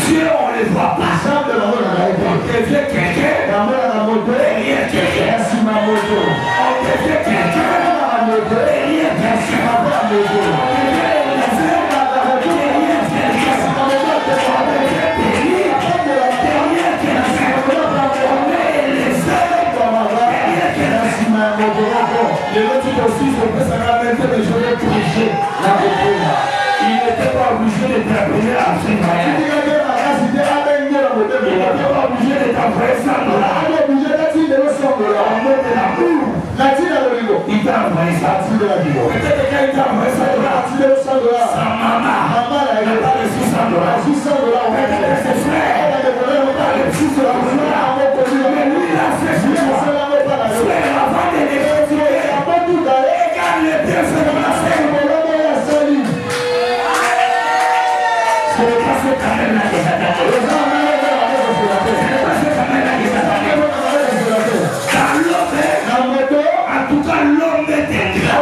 Dieu, on ne les voit pas. On devient quelqu'un. Derrière quelqu'un. On devient quelqu'un. Derrière quelqu'un. Les autres aussi, son père s'en a même fait, mais je l'ai prêché la reprise. Il n'était pas obligé de t'appeler à ce moyen. Il n'était pas obligé de t'envoyer $100. En mode de l'amour. Il t'a envoyé ça. Peut-être qu'il t'a envoyé $100. Sa maman n'a pas reçu $100. Peut-être que ses frères n'ont pas reçu $100. Mais lui, il a fait ce choix. Frère, avant de l'exécuter, regarde les bienfaits de la scène. Ce n'est pas ce quand même là qui s'attaque. Ce n'est pas ce quand même là qui s'attaque. Car l'homme, en tout cas l'homme est ingrat.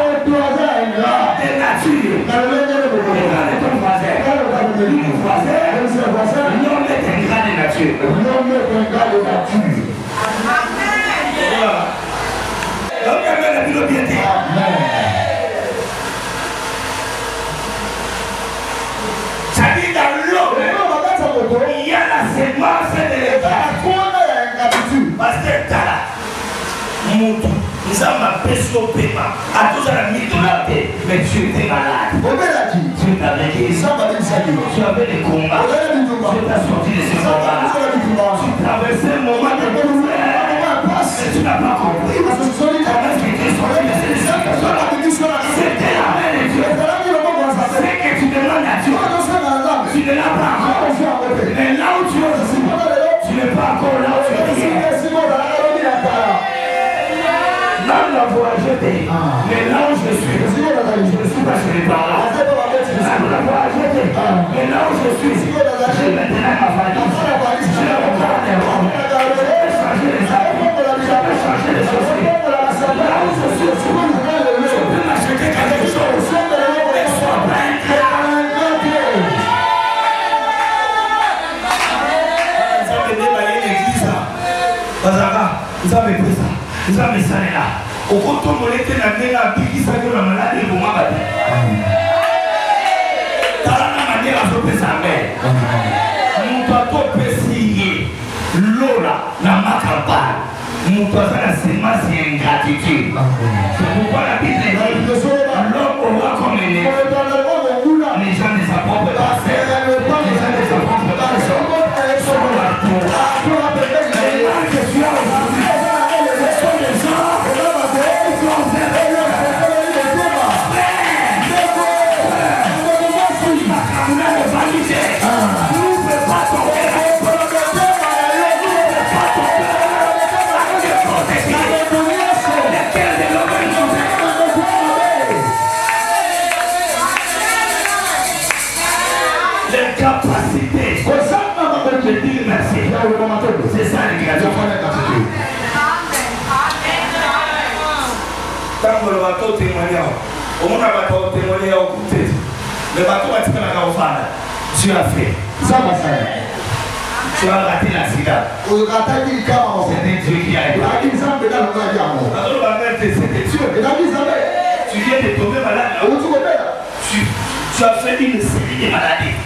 De nature. Regarde ton voisin. L'homme est ingrat de nature. Voilà. Donc, il y avait la bibliothèque. Ça dit dans l'homme, il y a la sémence de l'ingratitude. Parce que t'as là, Moutou, nous avons appelé au paiement. À tous à la mise de la paix, mais tu étais malade. Tu t'avais dit, tu avais des combats. Tu t'as sorti de ces combats. Tu traversais un moment de douleur. Mais tu n'as pas compris. Comment est-ce que tu es sorti de ces situations? C'était la main de Dieu. C'est que tu demandes à Dieu. Tu ne l'as pas encore. Mais là où tu es, tu n'es pas encore là où tu es. Là où la voie jetée. Mais là où je suis, je ne suis pas sur les par là. Là où la voie jetée. Mais là où je suis, j'ai maintenant ma valise. J'ai encore des robes. J'ai changé les habits. J'ai changé les chaussures. Là où je suis, je peux m'acheter quelque chose. Mais sois pas ingrat. Vous avez débaillé l'église là. Bazara, vous avez pris ça. Vous avez ça là. Au compte où on était là, qui s'est fait la maladie pour moi. Dans la manière à se faire sa mère. Mon bateau peut signer. Lola, la macabale. Mon bateau a la sémence et ingratitude. C'est pourquoi la Bible dit l'homme aura comme aîné les gens de sa propre personne. Les gens de sa propre personne sont là pour là. Mais là que tu as aujourd'hui, ce sont des gens qui ont fait le bateau témoignant. Au moins, le bateau témoignant au côté. Le bateau va tirer la caravane. Tu as fait. Ça va ça. Tu as raté l'accident. C'était Dieu qui a été. C'était Dieu. Tu viens de tomber malade. Tu as fait une série de maladies.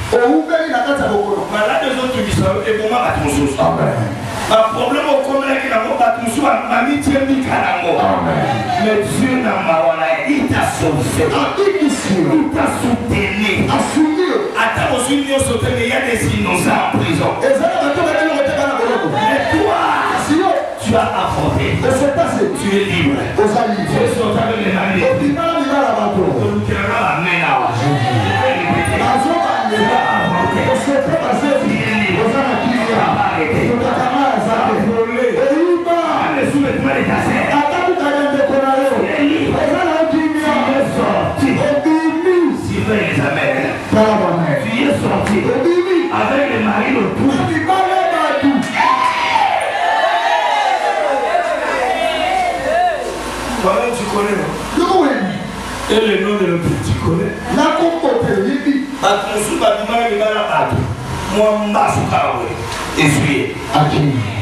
Malade des autres qui sont et comment va ton sous. Un problème au commun qui n'a pas tout sous, mamie tient mis calango. Mais Dieu n'a pas il t'a sauvé. Il t'a soutenu. Attends, aussi, il y a des innocents en prison. Mais toi, tu as affronté. Tu es libre. Tu es sorti avec les maris. Tu es sorti avec les maris autour. Toi-même tu connais, non? Et le nom de l'autre, tu connais?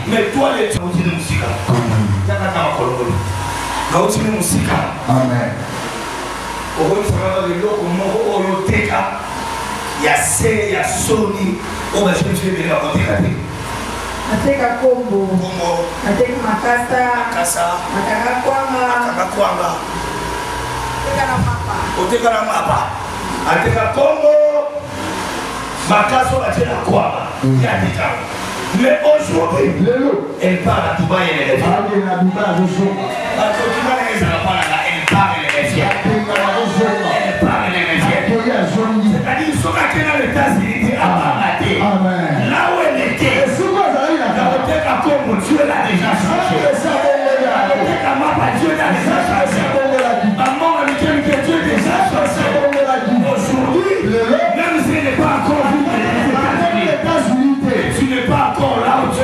Mais toi, les gens qui nous musique. Amen. Il y a Sony, on va jouer les raconter. Ateka kombo, ateka makasa, ataka kwanga, oteka na mapa, ateka kombo, makasa ateka kwanga, mais aujourd'hui, elle parle à Dubaï et elle parle c'est-à-dire ce qu'elle a dans l'État-Unis à Bamaté. Là où elle était, Dieu l'a déjà changé. Dieu l'a déjà changé. Maman a dit que Dieu l'a déjà changé. Aujourd'hui, même si elle n'est pas encore vue dans les États-Unis, tu n'es pas encore là où tu es.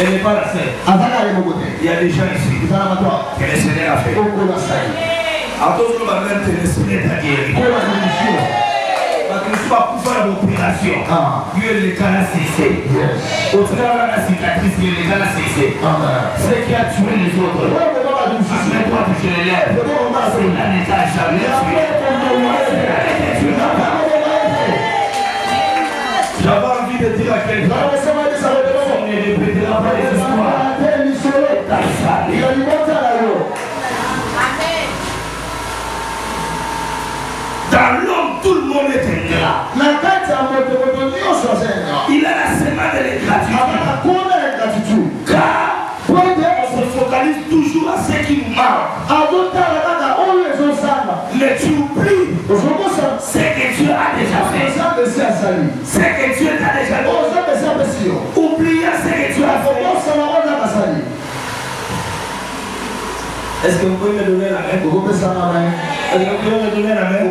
Elle n'est pas la seule. Il y a des gens ici. Que le Seigneur a fait. A todos os momentos nesse detalhe. Para que sua culpa é operação. E ele cala cessé. Outra hora na cicatriz ele cala cessé. C'est qui a tué les autres. Après toi tu te lèves. C'est la n'état jamais tué. J'avais envie de dire à quelqu'un. On ne répétera pas les histoires. Dans l'homme, tout le monde est ingrat. Il a la semaine de l'ingratitude. Car on se focalise toujours à ce qui nous manque. Mais tu oublies ce que Dieu a déjà fait. Ce que Dieu t'a déjà fait. Oubliez ce que Dieu a fait. Est-ce que vous pouvez me donner la main? Est-ce que vous pouvez me donner la main?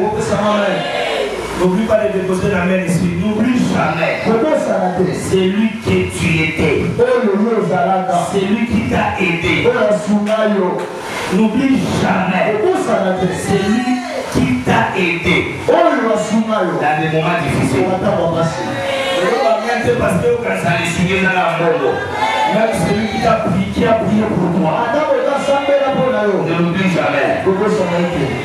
N'oublie pas de déposer la main ici. N'oublie jamais. C'est lui que tu étais. C'est lui qui t'a aidé. N'oublie jamais. C'est lui qui t'a aidé. Dans des moments difficiles. Parce que quand ça les signe dans la mort, même celui qui a prié pour toi, ne l'oublie jamais.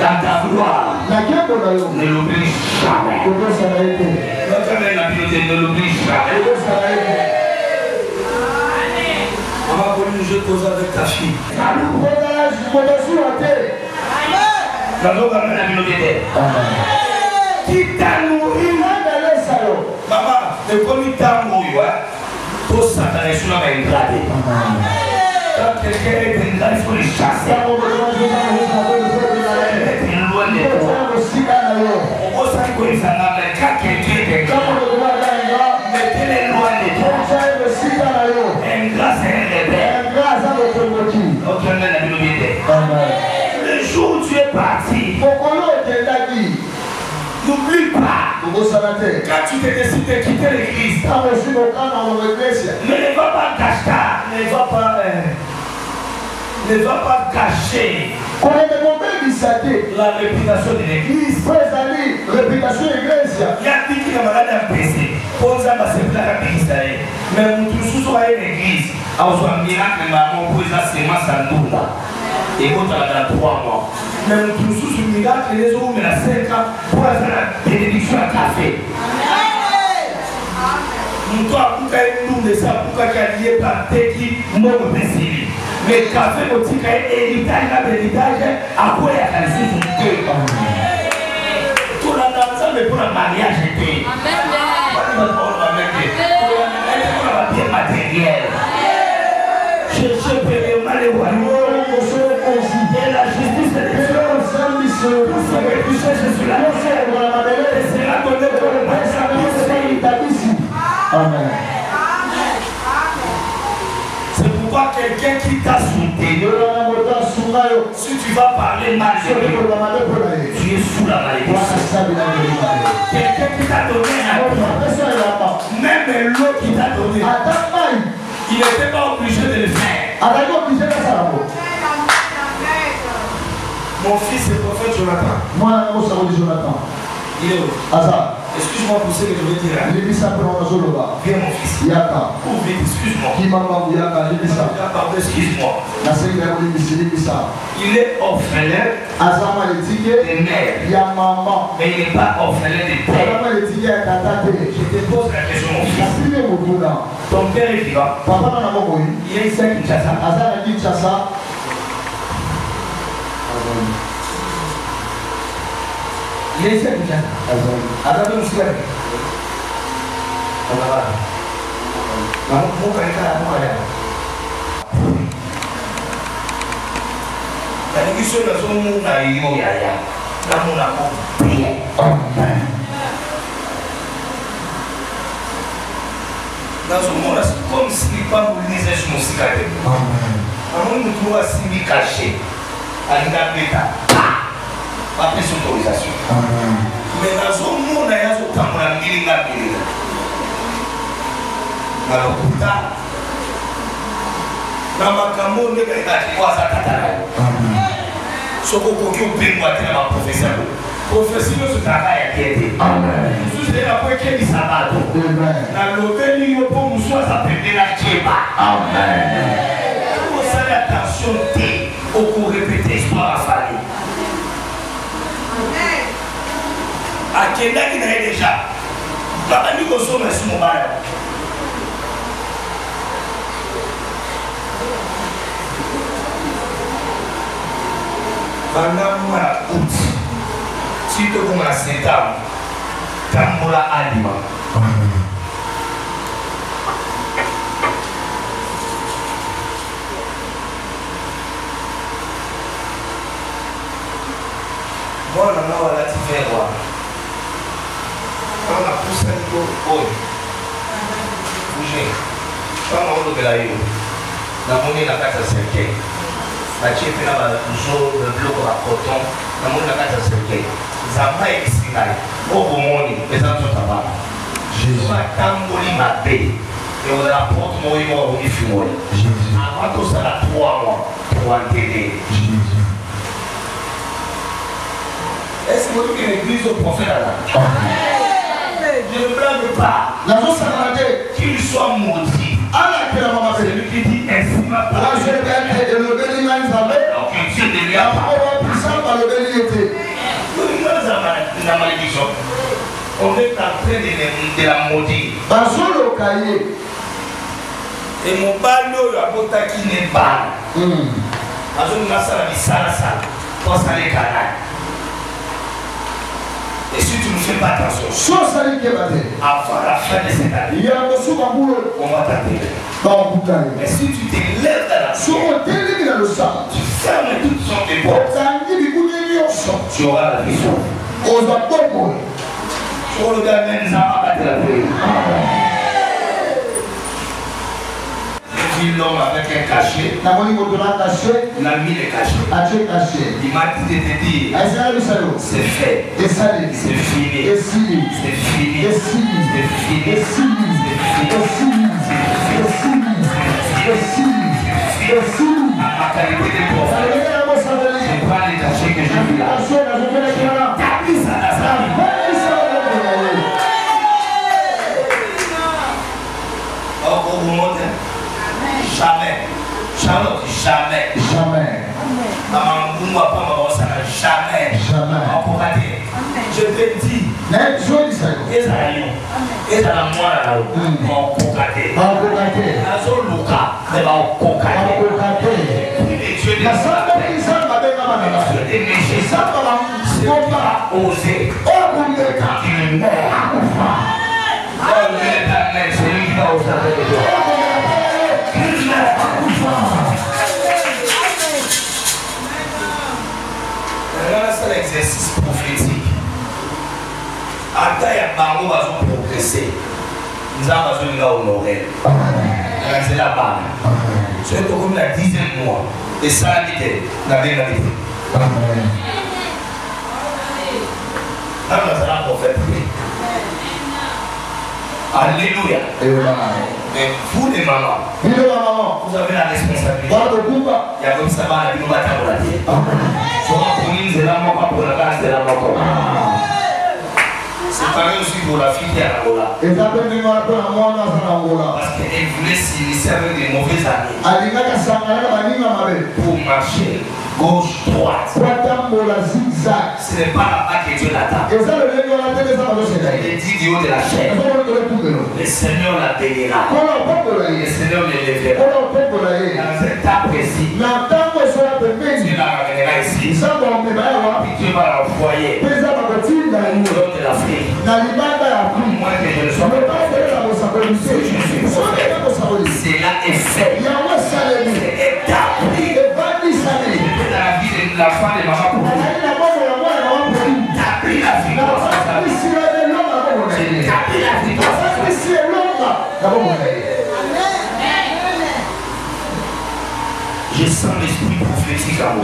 Dans ta gloire, ne l'oublie jamais. Ne l'oublie jamais. On va connu le jeu de cause avec ta fille. Qui t'a nourri? Maman, le premier temps où tout ça dans les souvenirs est ingratté. Quand quelqu'un est ingrat, il faut le chasser. Être loin de toi. On sait que ça n'a pas quand quelqu'un est ingrat. Mettez-les loin de toi. Ingrat, c'est un rebelle. Donc, le jour où tu es parti, n'oublie pas, quand tu te décides de quitter l'église, ne va pas cacher, ne va pas ne va pas cacher la réputation de l'église. Il y a dit qu'il y a malade à péché. Pour ça, c'est plein de l'église. Mais nous tous sommes à l'église. On a un miracle, maman, pour ça, c'est moi, ça nous. Et vous, dans 3 mois. Mais nous tous sommes un miracle, les autres, mais la 5 ans, pour faire la bénédiction à café. Nous avons nous ça pour qu'il y ait planté qui m'ont décidé. Mais café aussi qu'il y ait héritage, l'héritage, à quoi il y a quasi une deux. Tout la danse, mais pour le mariage, c'était. Pour la bien matériel. Cherchez premièrement les royaumes. Et la justice est des choses. Tout ce que tu cherches sur la terre, et sera donné pour le peuple. Amen. C'est pourquoi quelqu'un qui t'a soutenu, si tu vas parler mal de lui, tu es sous la malédiction. Quelqu'un qui t'a donné un don, même l'eau qui t'a donné, il n'était pas obligé de le faire. Mon fils est prophète Jonathan. Il est où? Excuse-moi pour ce que je veux dire. Viens mon fils. Ouvre, excuse-moi. Excuse-moi. Il est orphelin de mère. Mais il n'est pas orphelin de père. Je te pose la question, mon fils. Ton père est vivant. Il est ici à Kinshasa. Il est ici à Kinshasa. Azado Moussoué. On va voir. La négociation de son monde a eu yaya. La monde a compris. Dans ce monde, c'est comme si les femmes vous lisaient sur mon cigarette. On nous trouve à Simi caché. À l'Indabeta. Pas plus d'autorisation. Mais dans ce monde, il y a ce temps pour la milinga. Alors, pour ça, dans ma camoufle, il y a des choses à faire. Ce qu'on peut faire, c'est la prophétie. Prophétie, c'est le travail à pied. Tout ce qui est la pointe qui est sabbat. Dans l'hôtel, il y a un peu de choses à faire. Amen. Vous savez, attention, au cours répété, histoire à famille. À quel âge il est déjà? Papa nous consomme ce moment. Pendant mois août, si tu commences à septembre, Tambola Alima. Moi, on a la différence. Quand on a poussé un peu, bouger. Quand on a ouvert la yeux, on a monté la carte à 5. La chef est là, le bloc à coton, on a monté la carte à 5. Zamba est ici, au monde, les gens sont là-bas. Jésus. On a tamboli ma paix. Et on a la porte, moi, il m'a remis fumé. Jésus. Avant tout ça, 3 mois pour enterrer. Jésus. Est-ce que vous avez l'église au prophète là? Je ne blâme pas. Qu'il soit maudit. C'est lui qui dit ainsi ma parole. Donc Dieu ne lui a pas. La malédiction. On est en train de la maudire. Et mon balo a bota qui n'est pas. Et si tu ne fais pas attention, avant la fin de cette année, on va t'appeler. Mais si tu te lèves dans la foi, tu fermes toutes sortes de portes, tu auras la vision. Tu regardes même ça, on va te la paix. L'homme avec un cachet, il a mis le cachet. Il m'a dit de te dire, c'est fait, c'est fini, c'est fini, c'est fini, c'est fini, c'est fini, c'est fini. Ma qualité de Jamais. Jamais. Je te dis. Et ça la moi là. Mon cocaté. Azoluka. Mais mon cocaté. C'est l'exercice prophétique. Ata ya bango va progresser. Nous avons besoin de honorer. C'est la base. C'est comme la 10e mois. Et ça, la vérité. Alléluia. Mais vous les mamans, vous avez la responsabilité. Il y a comme ça, la vie nous va t'aborder. C'est pareil aussi pour la fille qui est à Angola. Parce qu'elle voulait s'initier avec des mauvais amis. Pour marcher gauche, droite. Ce n'est pas là-bas que Dieu l'attend. Il est dit du haut de la chair. Le Seigneur la bénira. Le Seigneur l'élèvera. Dans un temps précis. Dieu la ramènera ici. Puis Dieu va l'envoyer de l'Afrique. Moi que je ne sois pas cela est fait. C'est établi. Dans la vie de la femme de maman pour vous. Établi la victoire. Établi la victoire. Je sens l'esprit prophétique à moi.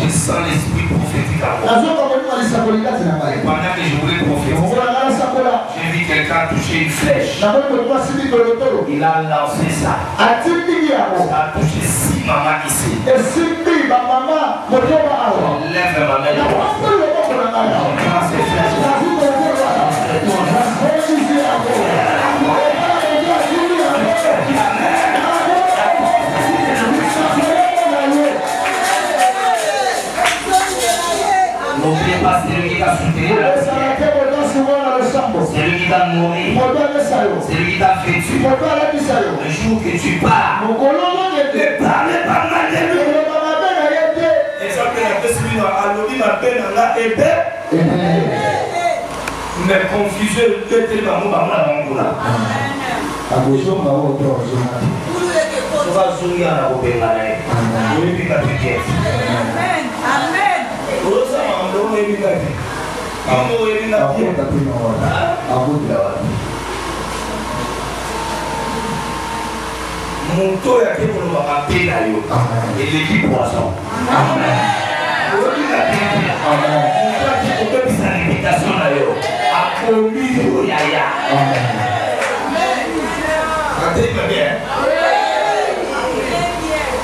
Je sens l'esprit prophétique à moi. Pendant que je voulais prophétiser, j'ai vu quelqu'un toucher une flèche. Il a lancé ça. Ça a touché 6 mamans ici. Lève ma main droite. Dans ces flèches. N'oubliez pas, c'est lui qui t'a soutenu. C'est lui qui t'a nourri. C'est lui qui t'a vêtu. Le jour que tu pars, ne parlez pas mal de lui. Exemple, mais confusion, peut-être maman la Angola. Mon tour est pour nous rappeler et l'équipe poisson. Amen.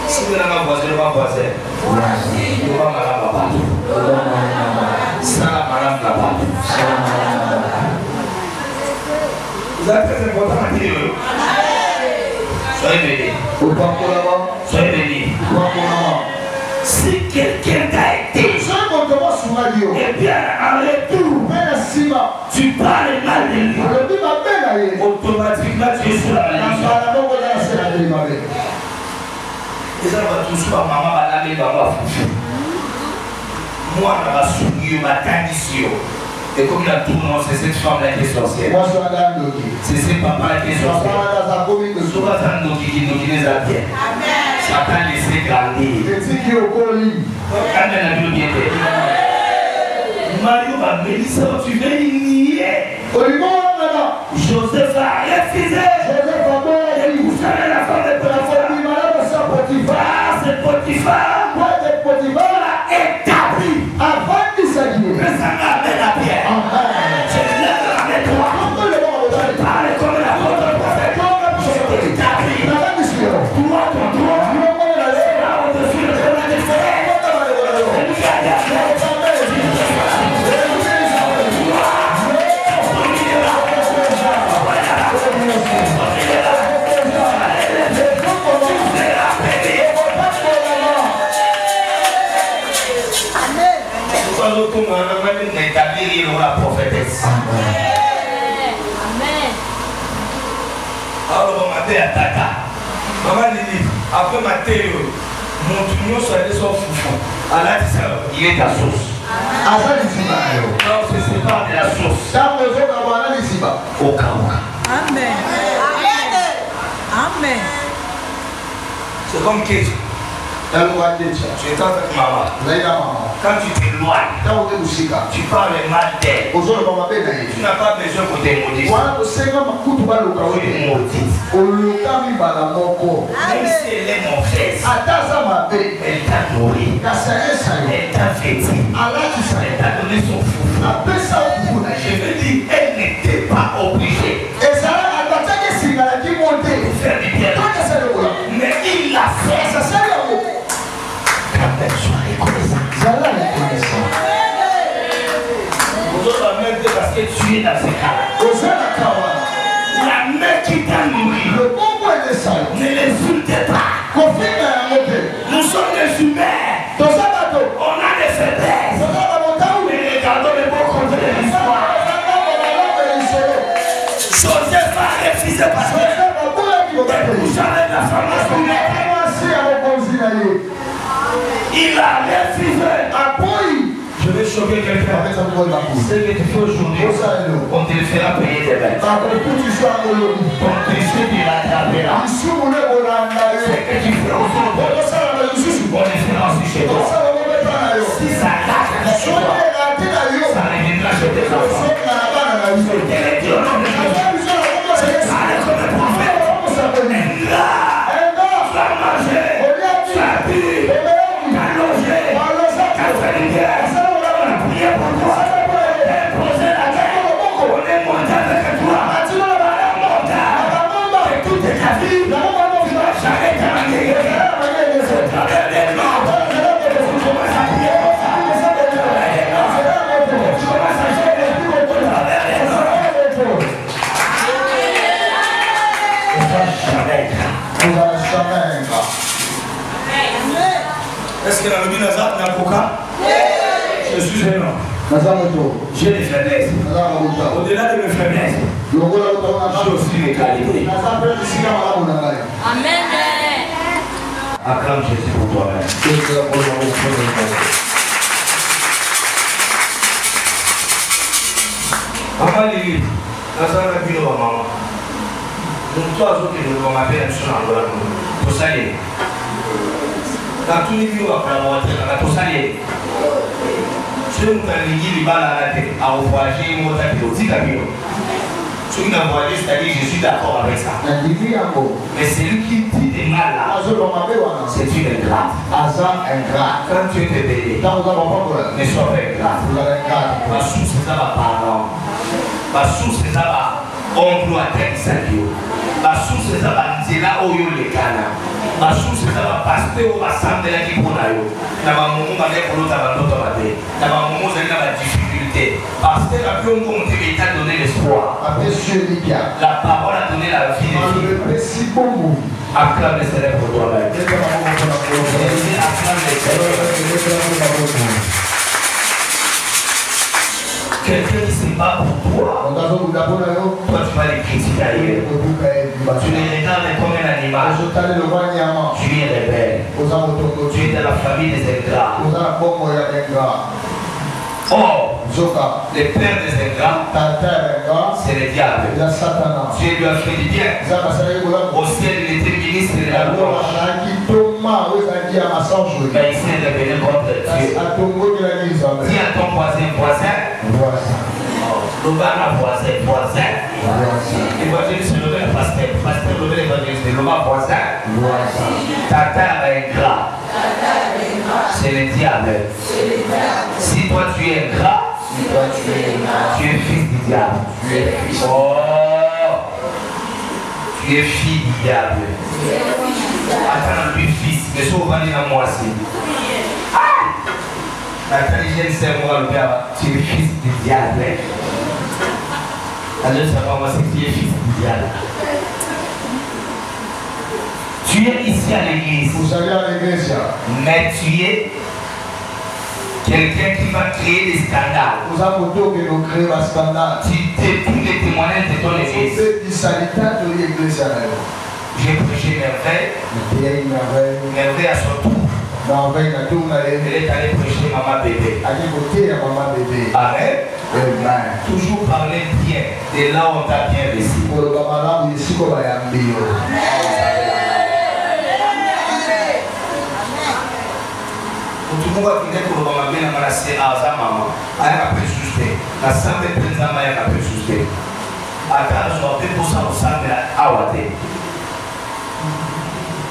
Si vous n'avez pas voisin, vous n'avez pas voisin. Vous n'avez pas papa. Ça, madame la papa. Vous êtes très important à dire. Soyez bénis. Soyez bénis. Si quelqu'un t'a été, et bien en retour, tu parles mal de lui, automatiquement tu es sur la malédiction. Et ça va toujours à maman, madame, maman. Moi, je vais soutenir ma tradition. Et comme il a tout le monde, c'est cette femme-là qui est sorcière. C'est ce papa-là qui est sorcière. Souvent, ça nous dit les habits. Ça t'a laissé grandir. Mario va Mélissa, tu veux nier. Joseph a refusé. Et vous savez la femme de Potiphar. C'est Potiphar. Potiphar a établi. Mais ça m'amène à pierre. Je lève la main droite. Je parle comme l'apôtre prophète. Je t'établis. Toi, ton droit. C'est là au-dessus de la défaite. la prophétesse. Amen. Alors, on m'a dit à Tata. Maman dit, après ma télé, mon tunion soit allé sur Foufou. Allah dit ça, il est ta source. Non, c'est pas de la source. Aucun. Amen. Amen. C'est comme Kéji. Tu étais avec maman. Quand tu t'éloignes, tu parles mal d'elle. Tu n'as pas besoin pour te maudire. Même si elle est mauvaise, elle t'a nourri. Elle t'a vêtu. Elle t'a donné son fou. Je veux dire, elle n'était pas obligée de faire du bien. Mais il l'a fait. Quand même, sois reconnaissant. Vous autres, même parce que tu es dans ce cas-là. La main qui t'a nourri ne l'insulte pas. Nous sommes des humains. On a des faiblesses. Mais regardons les bons côtés de l'histoire. Joseph a refusé parce que vous savez la femme. Il a refusé. Je vais choquer quelqu'un. Ce que tu fais aujourd'hui, on te le fera payer demain. Ton péché, tu l'attraperas. Ce que tu fais aujourd'hui, on le fera aussi chez toi. Si ça lâche chez toi, ça reviendra chez tes enfants. C'est Dieu, non, ça allait comme un prophète. Tu as mangé, tu as bu, tu as logé, tu as fait une guerre. Pourquoi? Poser la guerre. On est monté avec toi. Et toute ta vie, tu vas jamais t'arrêter. C'est travers des morts. Tu commences à prier comme ça. Tu commences à gérer travers les morts. On va jamais. Est-ce que la Bible n'a pas coca? Je suis un homme. J'ai des faiblesses. Au-delà de mes faiblesses, j'ai aussi mes qualités. Amen. Acclame Jésus pour toi-même. Maman Lili, la vie de ma maman. Donc toi, nous avons appelé un son en Angola pour saluer. Dans tous les lieux, on va pour saluer. Je ne peux pas dire à voyager, ceux qui n'ont voyagé, c'est-à-dire je suis d'accord avec ça. Mais celui qui dit des mal là, c'est une ingrate. Quand tu es bébé, ne sois pas ingrate. Ma source est à parent. Ma source est à emploi technique. Ma source est à Nzela Oyo le Ghana. Ma source est à pasteur au assemblée qui pour nayo. Na ba mumu ba le kolo ta ba toto ba de. Na ba mumu za na difficulté. Pasteur a pu on t'a donné l'espoir. La parole a donné la vie. Acclame le Seigneur pour toi-même. Acclame le Seigneur. Quelqu'un qui se bat pour toi, toi tu vas les critiquer ailleurs. Tu les regardes comme un animal. Tu es rebelle. Tu es dans la famille des ingrats. Or, le père des ingrats, c'est le diable. Dieu lui a fait du bien. Au ciel, il était ministre de la louange. Mais il s'est rebellé contre Dieu. Dis à ton voisin. L'obama voisin. L'évangéliste, c'est le pasteur. Pasteur, l'évangéliste, c'est le voisin. Tata ingrat. C'est le diable. Si toi tu es ingrat, tu es fils du diable. Oh, tu es fille du diable. Attends, lui fils, mais si on va dire à moi aussi. L'intelligence, c'est moi le père. Tu es fils du diable. Alors, ça va, moi, c'est que tu es fils du diable. Tu es ici à l'église. Vous allez à l'église. Mais tu es Quelqu'un qui va créer des scandales. Nous avons tout que nous créons un scandale. Tu détruis les témoignages de ton église. J'ai prêché merveille. Merveille à son tour. Elle est allée prêcher maman bébé. Amen. Toujours parler bien de là où on t'a bien laissé. Tout le monde va venir pour le moment bien à c'est à sa maman. Elle a pu souster. La santé présente elle a pu souster. À part soit peu pour ça au sang de la awate.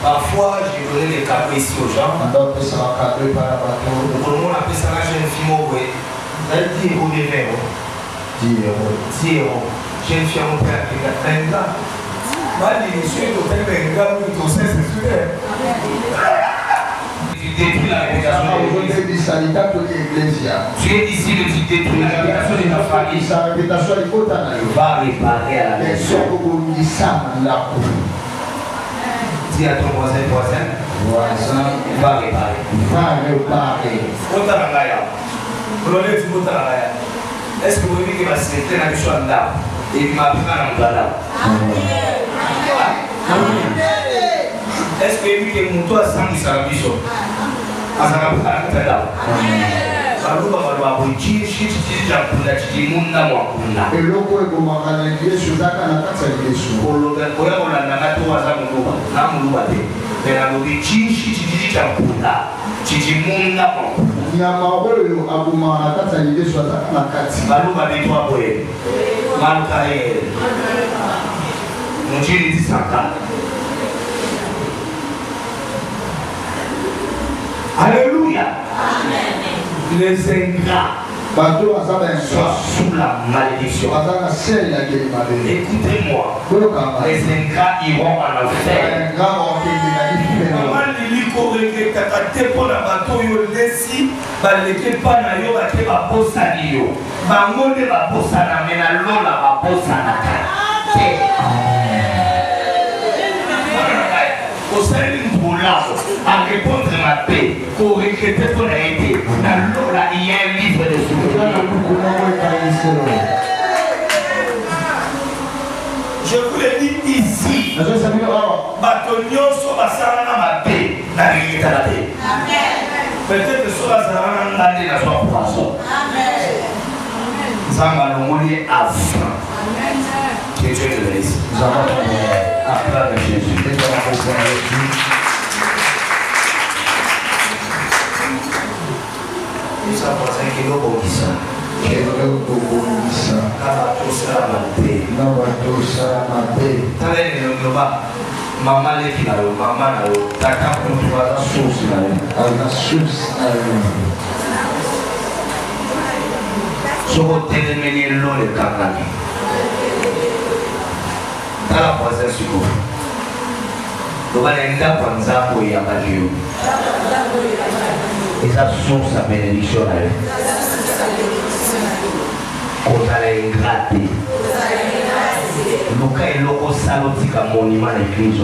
Parfois j'ai donné les cadeaux ici aux gens. Pour le monde appelle ça la jeune fille au ouais. Elle dit au début. 10 euros. 10 euros. Jeune fille à mon père qui a 20 ans. Moi je suis au père de gars qui est au 16 c'est tu détruis la réputation de l'église. Tu es ici que tu détruis la réputation de ta famille. Va réparer à la maison. Dis à ton voisin, va réparer. Est-ce que vous voyez que ma secrétaire n'a pas là et m'a pris un là? Est-ce que vous avez mon toit sans qu'il s'en bichot? Et alléluia. Les ingrats sont sous la malédiction. Écoutez-moi. Les ingrats iront en enfer. À répondre ma paix, pour regretter ton aide, dans l'eau là, il y a un livre de souvenirs. Je vous le dis ici, Batonio soit Sarana ma paix, la vérité à la paix. Peut-être que soit Sarana n'a pas la soif poisson. Zamba l'omolier à fin. Que Dieu te bénisse. Acclame Jésus. Nous avons un kilo pour ça. Maman les qui maman ta carte pour la source sur le téléménier l'eau de Kanani. Dans la voisine sur vous. Nous allons aller pour y avoir et ça source à bénédiction. Qu'on allait ingrater. Luka est loco salotika monument d'église.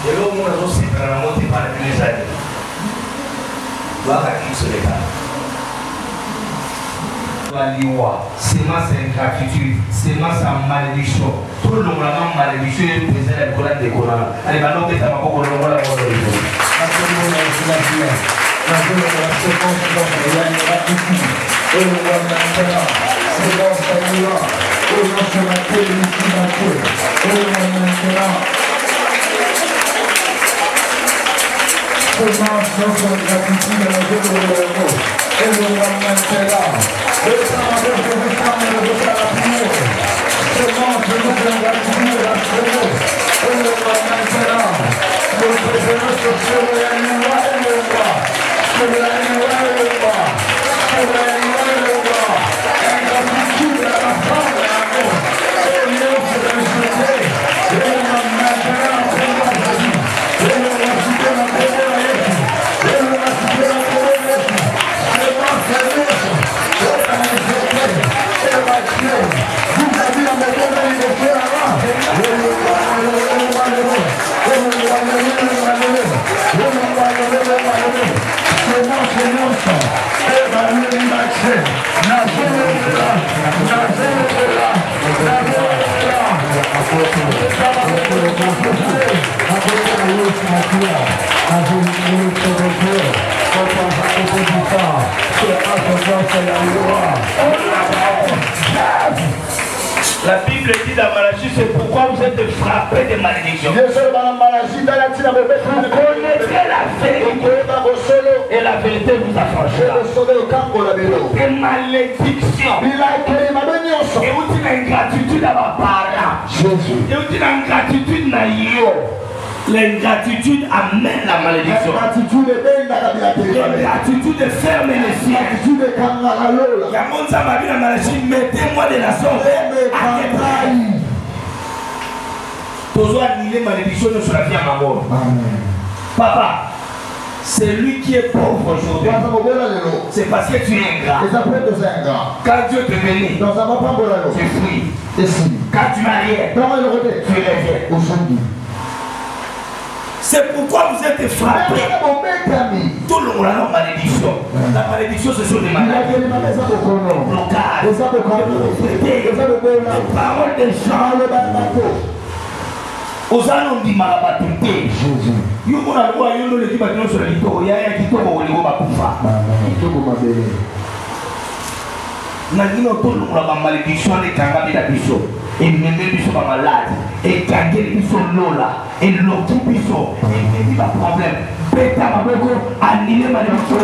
Et là, on a aussi monté par les années. C'est ma ingratitude, c'est ma malédiction. Tout le monde a malédiction et le président de la Coran. Allez, maintenant, on est à ma pour le monde. Come on. La Bible dit dans Malachie, c'est pourquoi vous êtes frappés de malédiction. Connaissez la vérité et la vérité vous affranchira. Et malédiction. Et vous dites l'ingratitude à ma parole. Et vous dites l'ingratitude na yo. L'ingratitude amène la malédiction. L'ingratitude ferme les cieux. Mettez-moi de la sorte à toujours annihiler malédiction sur la vie à ma mort. Papa, c'est lui qui est pauvre aujourd'hui. C'est parce que tu es ingrat. Quand Dieu te bénit, tu fuis. Quand tu n'as rien, tu reviens. C'est pourquoi vous êtes frappés. Tout le monde a une malédiction. La malédiction, ce sont des maladies. Les blocages, les paroles des gens. Aux allons dit Marabatunte. Yo mona loi yo le qui battre sur le lit. Il y a un qui tombe au niveau bakufa. Nagino tout le monde a malédiction de kanga de la biso. Et même biso pas malade. Et kanga biso lola. Et l'autre biso. Et même pas problème. Beta maboko annihiler malédiction.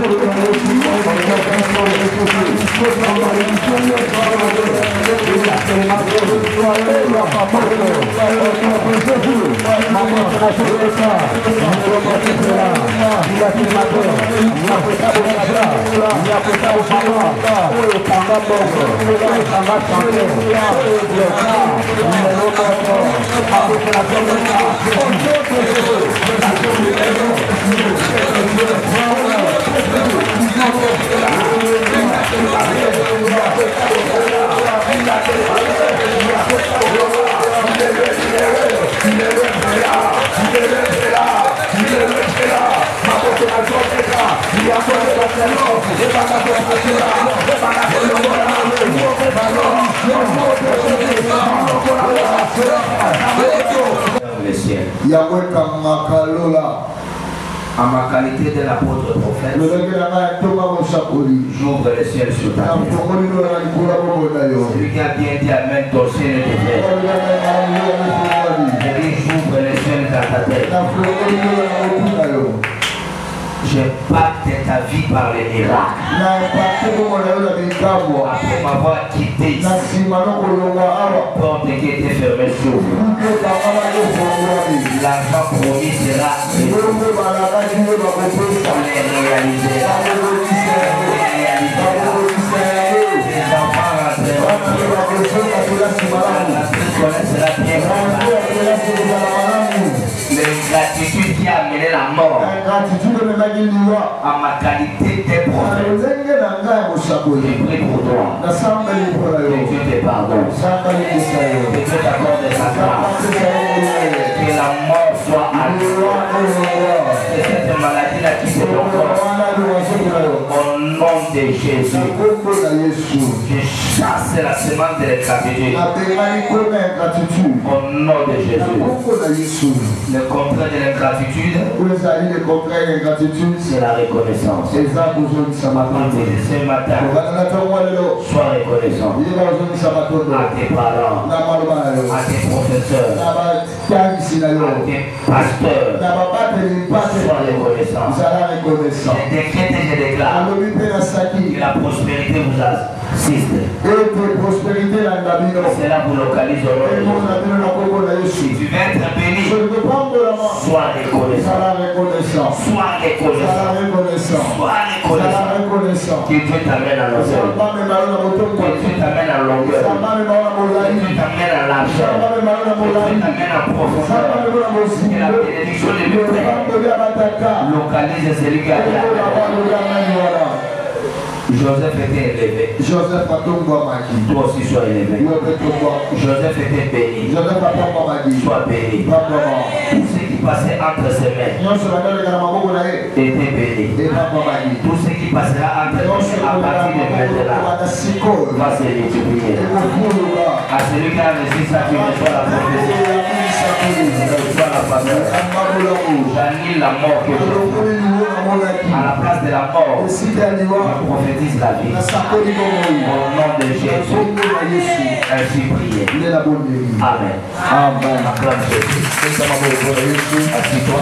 À ma qualité de l'apôtre prophète, j'ouvre le ciel sur ta tête. Celui qui a bien dit Amen, ton ciel est ouvert. Je dis j'ouvre le ciel dans ta tête. Je pacte ta vie par les miracles. Après m'avoir quitté ici, la porte qui était fermée s'ouvre. L'argent promis sera réalisé. Les enfants rentreront. La bien. L'ingratitude qui a amené la mort. À ma qualité de prophète, j'ai pris pour toi. Que Dieu te pardonne. Que Dieu t'accorde sa grâce. Que la mort soit annulée. Que cette maladie-là quitte ton corps. Au nom de Jésus, je chasse la semence de l'ingratitude. Au nom de Jésus. Le contraire de l'ingratitude, c'est la reconnaissance. Ce matin, sois reconnaissant à tes parents, à tes professeurs, à tes pasteurs. Sois reconnaissant. Je décrète et je déclare que la prospérité vous assiste. Cela vous localise au nom. Si tu veux être béni, sois reconnaissant. Sois reconnaissant. Sois reconnaissant. Que Dieu t'amène à l'océan. Que Dieu t'amène à longueur. Que Dieu t'amène à largeur. Que Dieu t'amène à profondeur. Que la bénédiction de Dieu localise celui qui a dit Joseph était élevé. Joseph a tout toi aussi sois élevé. Joseph était béni. Sois béni. Tout ce qui passait entre ses mains était béni. Tout ce qui passera entre ses mains à partir de maintenant va se multiplier. À celui qui a réussi ça, tu reçois la prophétie. J'annule la mort que à la place de la mort, je prophétise la vie. Au nom de Jésus, ainsi prié. Amen. Acclame Jésus. Assis-toi.